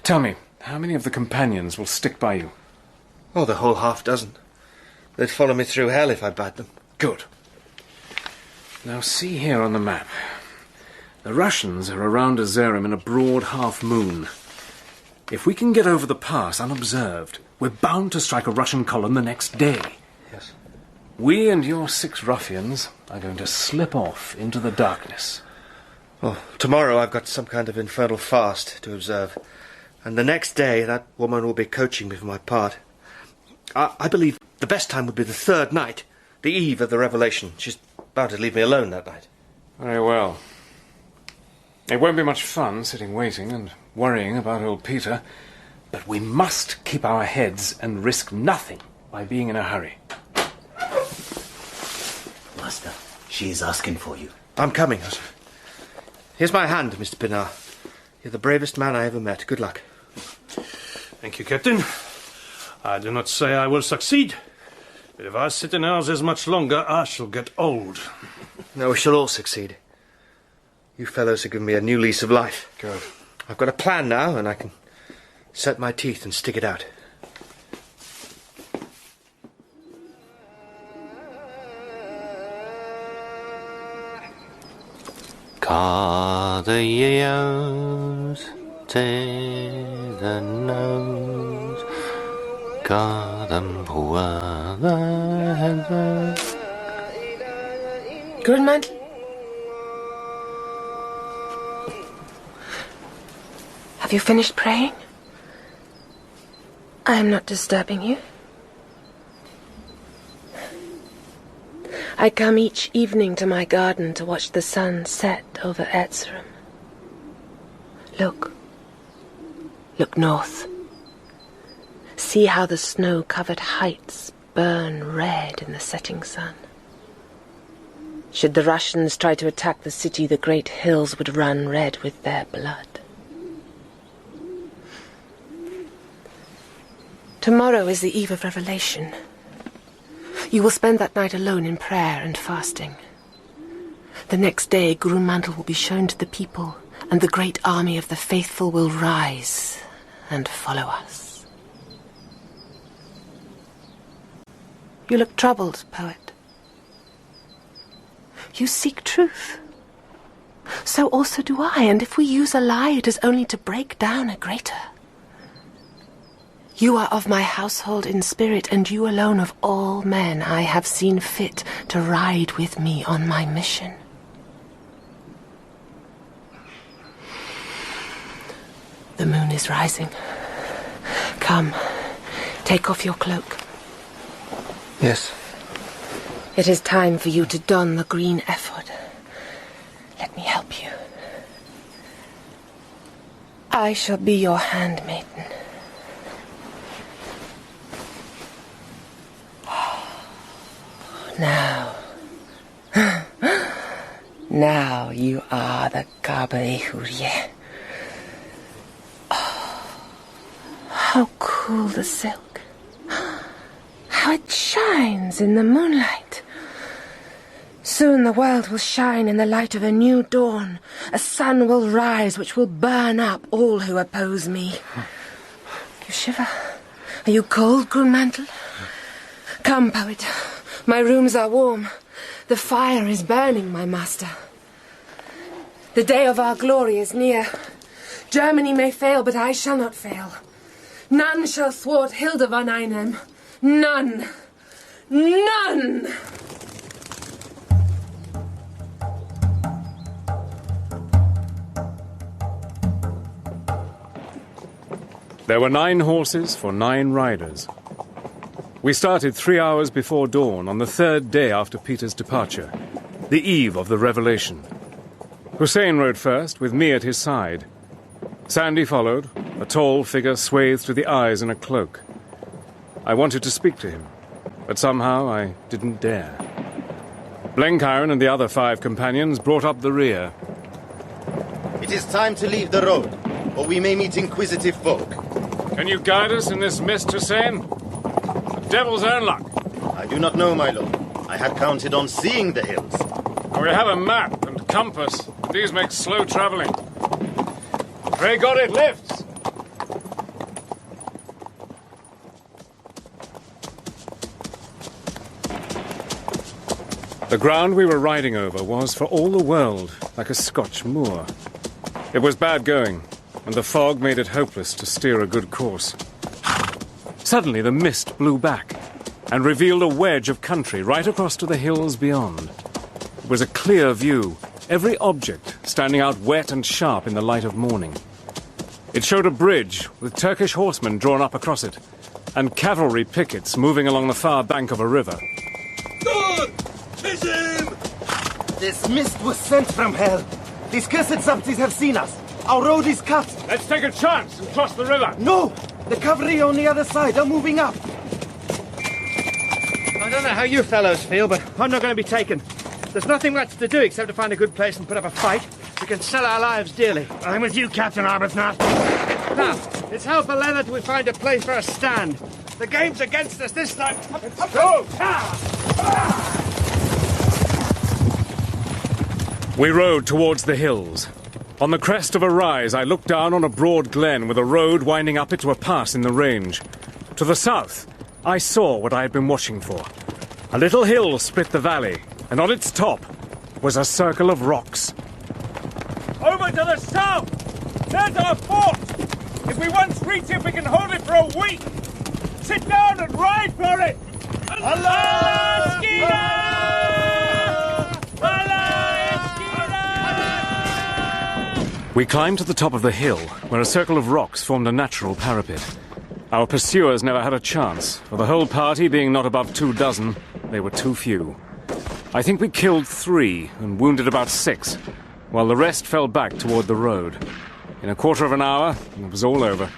Tell me, how many of the companions will stick by you? Oh, the whole half-dozen. They'd follow me through hell if I bade them. Good. Now see here on the map. The Russians are around Azerum in a broad half-moon. If we can get over the pass unobserved, we're bound to strike a Russian column the next day. Yes. We and your 6 ruffians are going to slip off into the darkness. Oh, tomorrow I've got some kind of infernal fast to observe. And the next day that woman will be coaching me for my part. I believe the best time would be the 3rd night, the eve of the revelation. She's bound to leave me alone that night. Very well. It won't be much fun sitting waiting and worrying about old Peter, but we must keep our heads and risk nothing by being in a hurry. Master, she is asking for you. I'm coming. Here's my hand, Mr. Pinar. You're the bravest man I ever met. Good luck. Thank you, Captain. I do not say I will succeed, but if I sit in houses much longer, I shall get old. No, we shall all succeed. You fellows have given me a new lease of life. Good. I've got a plan now, and I can set my teeth and stick it out. Greenmantle? Have you finished praying? I am not disturbing you. I come each evening to my garden to watch the sun set over Erzurum. Look. Look north. See how the snow-covered heights burn red in the setting sun. Should the Russians try to attack the city, the great hills would run red with their blood. Tomorrow is the eve of revelation. You will spend that night alone in prayer and fasting. The next day, Greenmantle will be shown to the people, and the great army of the faithful will rise and follow us. You look troubled, poet. You seek truth. So also do I, and if we use a lie, it is only to break down a greater. You are of my household in spirit, and you alone of all men I have seen fit to ride with me on my mission. The moon is rising. Come, take off your cloak. Yes. It is time for you to don the green ephod. Let me help you. I shall be your handmaiden. Now. Now you are the Gabaehurye. Oh, how cool the silk. How it shines in the moonlight. Soon the world will shine in the light of a new dawn. A sun will rise which will burn up all who oppose me. You shiver. Are you cold, Greenmantle? Come, poet. My rooms are warm. The fire is burning, my master. The day of our glory is near. Germany may fail, but I shall not fail. None shall thwart Hilda von Einem. None. None! There were 9 horses for 9 riders. We started 3 hours before dawn on the 3rd day after Peter's departure, the eve of the revelation. Hussein rode first, with me at his side. Sandy followed, a tall figure swathed to the eyes in a cloak. I wanted to speak to him, but somehow I didn't dare. Blenkiron and the other 5 companions brought up the rear. It is time to leave the road, or we may meet inquisitive folk. Can you guide us in this mist, Hussein? Devil's own luck. I do not know, my lord. I had counted on seeing the hills. We have a map and compass, but these make slow travelling. Pray God it lifts. The ground we were riding over was, for all the world, like a Scotch moor. It was bad going, and the fog made it hopeless to steer a good course. Suddenly the mist blew back and revealed a wedge of country right across to the hills beyond. It was a clear view, every object standing out wet and sharp in the light of morning. It showed a bridge with Turkish horsemen drawn up across it, and cavalry pickets moving along the far bank of a river. Good! 'Tis him! This mist was sent from hell. These cursed Zaptis have seen us. Our road is cut. Let's take a chance and cross the river. No! The cavalry on the other side are moving up. I don't know how you fellows feel, but I'm not going to be taken. There's nothing left to do except to find a good place and put up a fight. We can sell our lives dearly. I'm with you, Captain Arbuthnot. Now, it's hell for leather till we find a place for a stand. The game's against us this time. Let's go! We rode towards the hills. On the crest of a rise, I looked down on a broad glen with a road winding up it to a pass in the range. To the south, I saw what I had been watching for. A little hill split the valley, and on its top was a circle of rocks. Over to the south! There's our fort! If we once reach it, we can hold it for a week! Sit down and ride for it! Allah! We climbed to the top of the hill, where a circle of rocks formed a natural parapet. Our pursuers never had a chance. For the whole party being not above 24, they were too few. I think we killed 3 and wounded about 6, while the rest fell back toward the road. In a quarter of an hour, it was all over.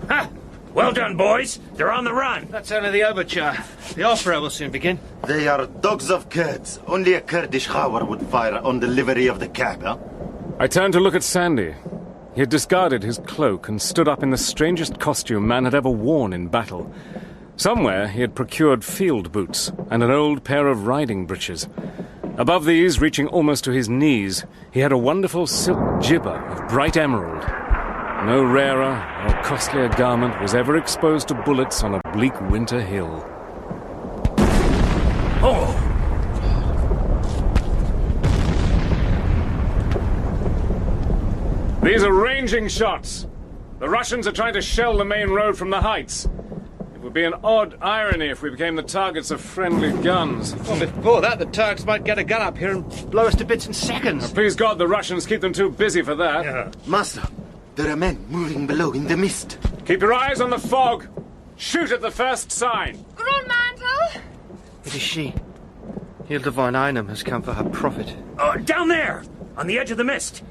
Ha! Well done, boys. They're on the run. That's only the overture. The opera will soon begin. They are dogs of Kurds. Only a Kurdish Khawar would fire on the livery of the Kaaba. I turned to look at Sandy. He had discarded his cloak and stood up in the strangest costume man had ever worn in battle. Somewhere he had procured field boots and an old pair of riding breeches. Above these, reaching almost to his knees, he had a wonderful silk jibber of bright emerald. No rarer or costlier garment was ever exposed to bullets on a bleak winter hill. Oh! These are ranging shots. The Russians are trying to shell the main road from the heights. It would be an odd irony if we became the targets of friendly guns. Well, before that, the Turks might get a gun up here and blow us to bits in seconds. Now, please God, the Russians keep them too busy for that. Yeah. Master, there are men moving below in the mist. Keep your eyes on the fog. Shoot at the first sign. Greenmantle! It is she. Hilda von Einem has come for her prophet. Oh, down there! On the edge of the mist!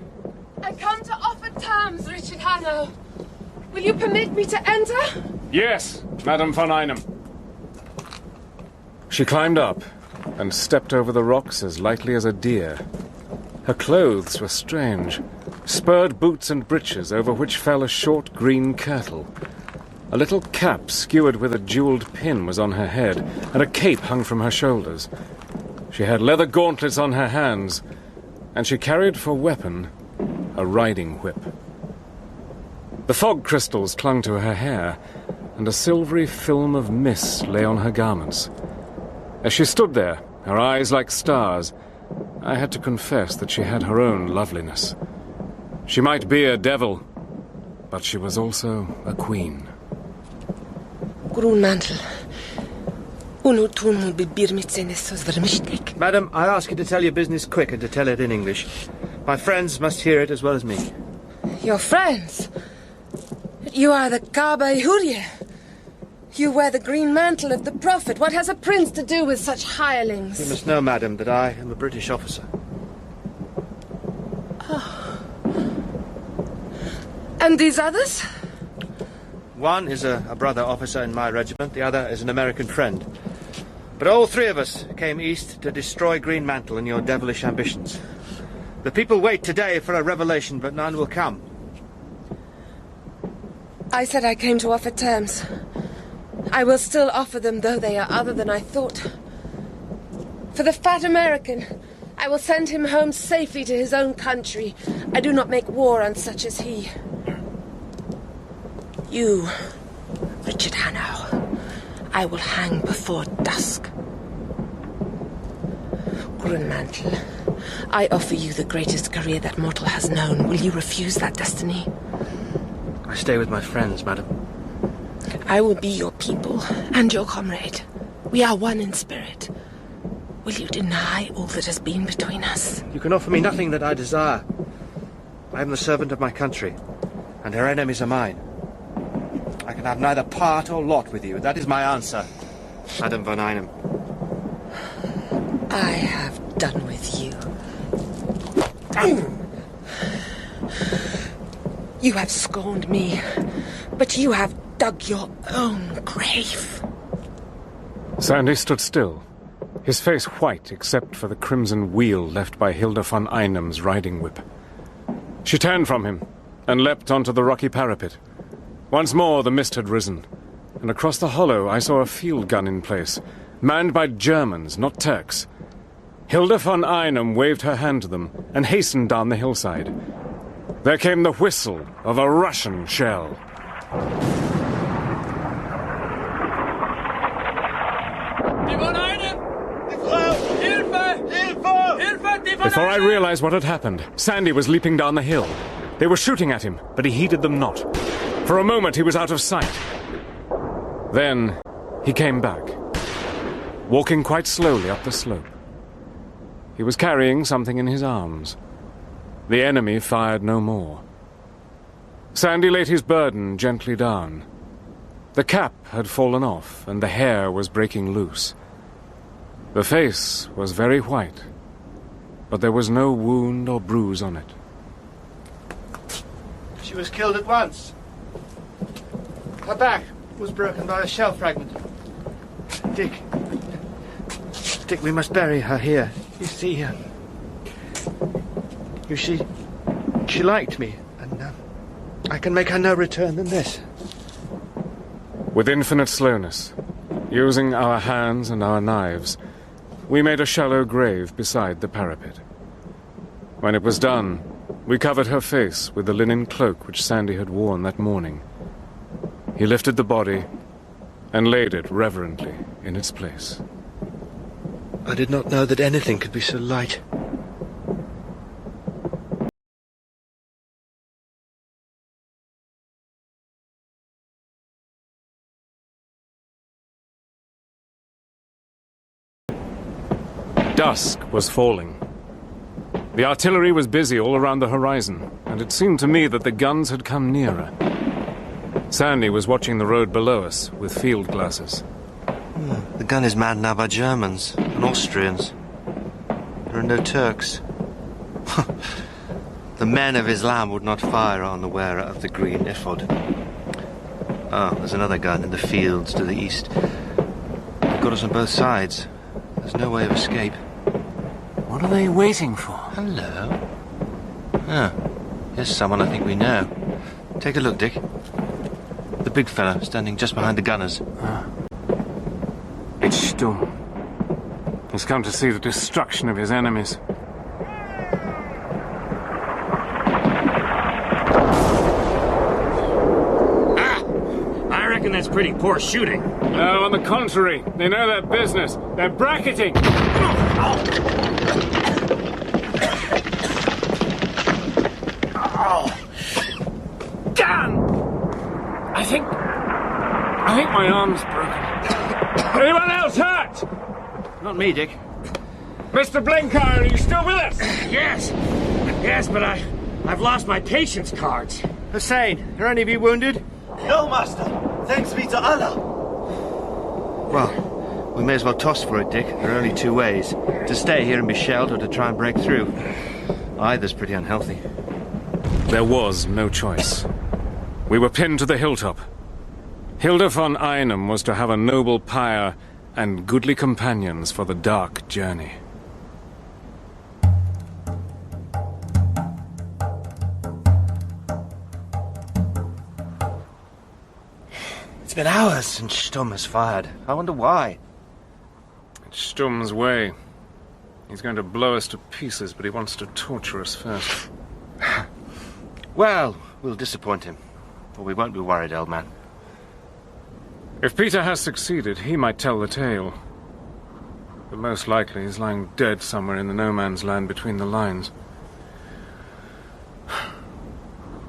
I come to offer terms, Richard Hannay. Will you permit me to enter? Yes, Madame von Einem. She climbed up and stepped over the rocks as lightly as a deer. Her clothes were strange. Spurred boots and breeches over which fell a short green kirtle. A little cap skewered with a jewelled pin was on her head, and a cape hung from her shoulders. She had leather gauntlets on her hands, and she carried for weapon a riding whip. The fog crystals clung to her hair, and a silvery film of mist lay on her garments. As she stood there, her eyes like stars, I had to confess that she had her own loveliness. She might be a devil, but she was also a queen. Greenmantle. Madam, I ask you to tell your business quick and to tell it in English. My friends must hear it as well as me. Your friends? You are the Kaaba Yahudiya. You wear the green mantle of the Prophet. What has a prince to do with such hirelings? You must know, madam, that I am a British officer. Oh. And these others? One is a brother officer in my regiment, the other is an American friend. But all 3 of us came east to destroy Greenmantle and your devilish ambitions. The people wait today for a revelation, but none will come. I said I came to offer terms. I will still offer them, though they are other than I thought. For the fat American, I will send him home safely to his own country. I do not make war on such as he. You, Richard Hannay, I will hang before dusk. Greenmantle, I offer you the greatest career that mortal has known. Will you refuse that destiny? I stay with my friends, madam. I will be your people and your comrade. We are one in spirit. Will you deny all that has been between us? You can offer me nothing that I desire. I am the servant of my country, and her enemies are mine. I can have neither part or lot with you. That is my answer, Madame von Einem. I have done with you. You have scorned me, but you have dug your own grave. Sandy stood still, his face white except for the crimson wheal left by Hilda von Einem's riding whip. She turned from him and leapt onto the rocky parapet. Once more the mist had risen, and across the hollow I saw a field gun in place, manned by Germans, not Turks. Hilda von Einem waved her hand to them and hastened down the hillside. There came the whistle of a Russian shell. Before I realized what had happened, Sandy was leaping down the hill. They were shooting at him, but he heeded them not. For a moment he was out of sight. Then he came back, walking quite slowly up the slope. He was carrying something in his arms. The enemy fired no more. Sandy laid his burden gently down. The cap had fallen off, and the hair was breaking loose. The face was very white, but there was no wound or bruise on it. She was killed at once. Her back was broken by a shell fragment. Dick, we must bury her here. You see her. She liked me, and I can make her no return than this. With infinite slowness, using our hands and our knives, we made a shallow grave beside the parapet. When it was done, we covered her face with the linen cloak which Sandy had worn that morning. He lifted the body and laid it reverently in its place. I did not know that anything could be so light. Dusk was falling. The artillery was busy all around the horizon, and it seemed to me that the guns had come nearer. Sandy was watching the road below us with field glasses. The gun is manned now by Germans and Austrians. There are no Turks. The men of Islam would not fire on the wearer of the green ephod. Oh, there's another gun in the fields to the east. They've got us on both sides. There's no way of escape. What are they waiting for? Hello. Ah, here's someone I think we know. Take a look, Dick. The big fellow standing just behind the gunners. It's Stumm. He's come to see the destruction of his enemies. I reckon that's pretty poor shooting. No, on the contrary. They know their business. They're bracketing. Dan! I think my arm's broken. Anyone else hurt? Not me, Dick. Mr. Blenkiron, are you still with us? Yes, but I've lost my patience cards. Hussein, are any of you wounded? No, Master. Thanks be to Allah. Well, we may as well toss for it, Dick. There are only two ways. To stay here and be shelled, or to try and break through. Either's pretty unhealthy. There was no choice. We were pinned to the hilltop. Hilda von Einem was to have a noble pyre and goodly companions for the dark journey. It's been hours since Stumm has fired. I wonder why. It's Stumm's way. He's going to blow us to pieces, but he wants to torture us first. Well, we'll disappoint him. But we won't be worried, old man. If Peter has succeeded, he might tell the tale. But most likely he's lying dead somewhere in the no-man's land between the lines.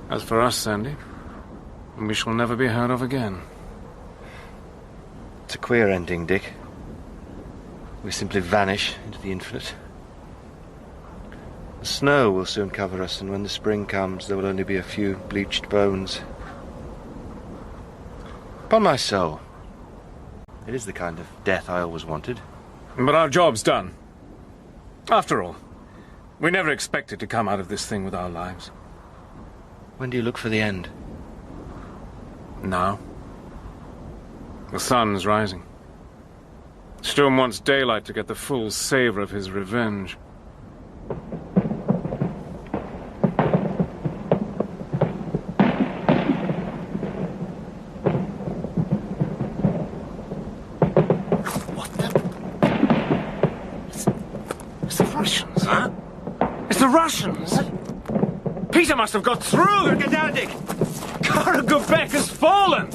As for us, Sandy, we shall never be heard of again. It's a queer ending, Dick. We simply vanish into the infinite. The snow will soon cover us, and when the spring comes, there will only be a few bleached bones. Upon my soul, it is the kind of death I always wanted. But our job's done. After all, we never expected to come out of this thing with our lives. When do you look for the end? Now. The sun's rising. Sturm wants daylight to get the full savor of his revenge. It's the Russians. Huh? It's the Russians! What? Peter must have got through! Gedandik! Karagubek has fallen!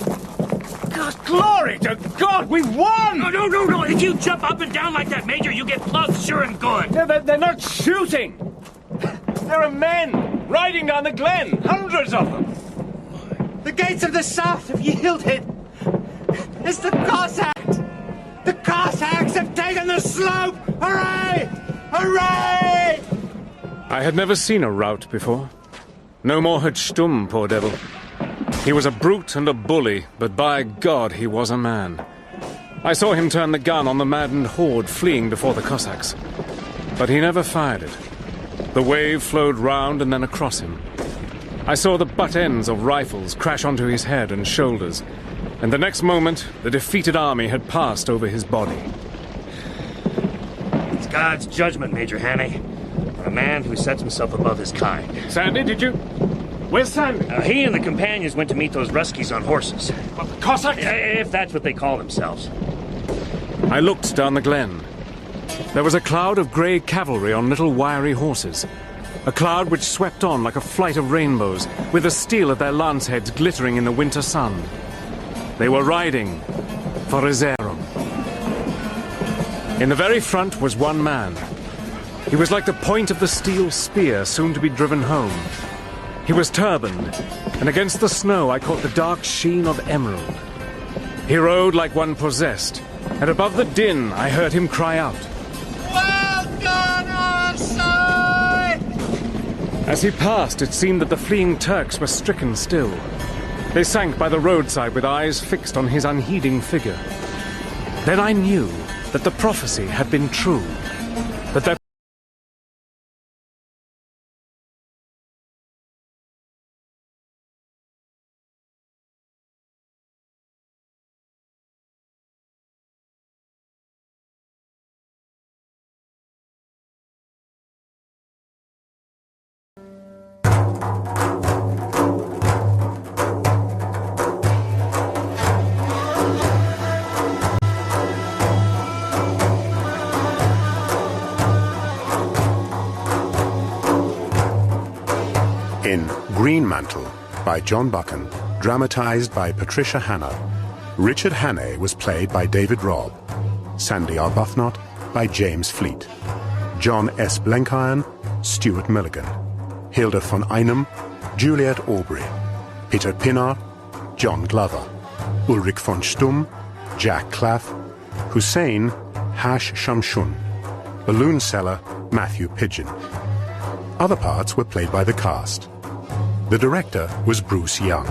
God, glory to God, we won! No. If you jump up and down like that, Major, you get plugged sure and good. They're not shooting! There are men riding down the glen, hundreds of them! The gates of the south have yielded! It's the Cossacks! The Cossacks have taken the slope! Hooray! Hooray! I had never seen a rout before. No more had Sturm, poor devil. He was a brute and a bully, but by God, he was a man. I saw him turn the gun on the maddened horde fleeing before the Cossacks. But he never fired it. The wave flowed round and then across him. I saw the butt ends of rifles crash onto his head and shoulders, and the next moment, the defeated army had passed over his body. It's God's judgment, Major Hannay, on a man who sets himself above his kind. Sandy, did you... Where's Sandy? He and the companions went to meet those Ruskies on horses. What, the Cossacks? If that's what they call themselves. I looked down the glen. There was a cloud of grey cavalry on little wiry horses. A cloud which swept on like a flight of rainbows, with the steel of their lance heads glittering in the winter sun. They were riding for Reserum. In the very front was one man. He was like the point of the steel spear soon to be driven home. He was turbaned, and against the snow I caught the dark sheen of emerald. He rode like one possessed, and above the din I heard him cry out. Well done, our side! As he passed, it seemed that the fleeing Turks were stricken still. They sank by the roadside with eyes fixed on his unheeding figure. Then I knew that the prophecy had been true, that their In Greenmantle by John Buchan, dramatized by Patricia Hannah, Richard Hannay was played by David Robb, Sandy Arbuthnot by James Fleet, John S. Blenkiron, Stuart Milligan, Hilda von Einem, Juliet Aubrey, Peter Pinnar, John Glover, Ulrich von Sturm, Jack Claff, Hussein, Hash Shamshun, Balloon Seller, Matthew Pidgeon. Other parts were played by the cast. The director was Bruce Young.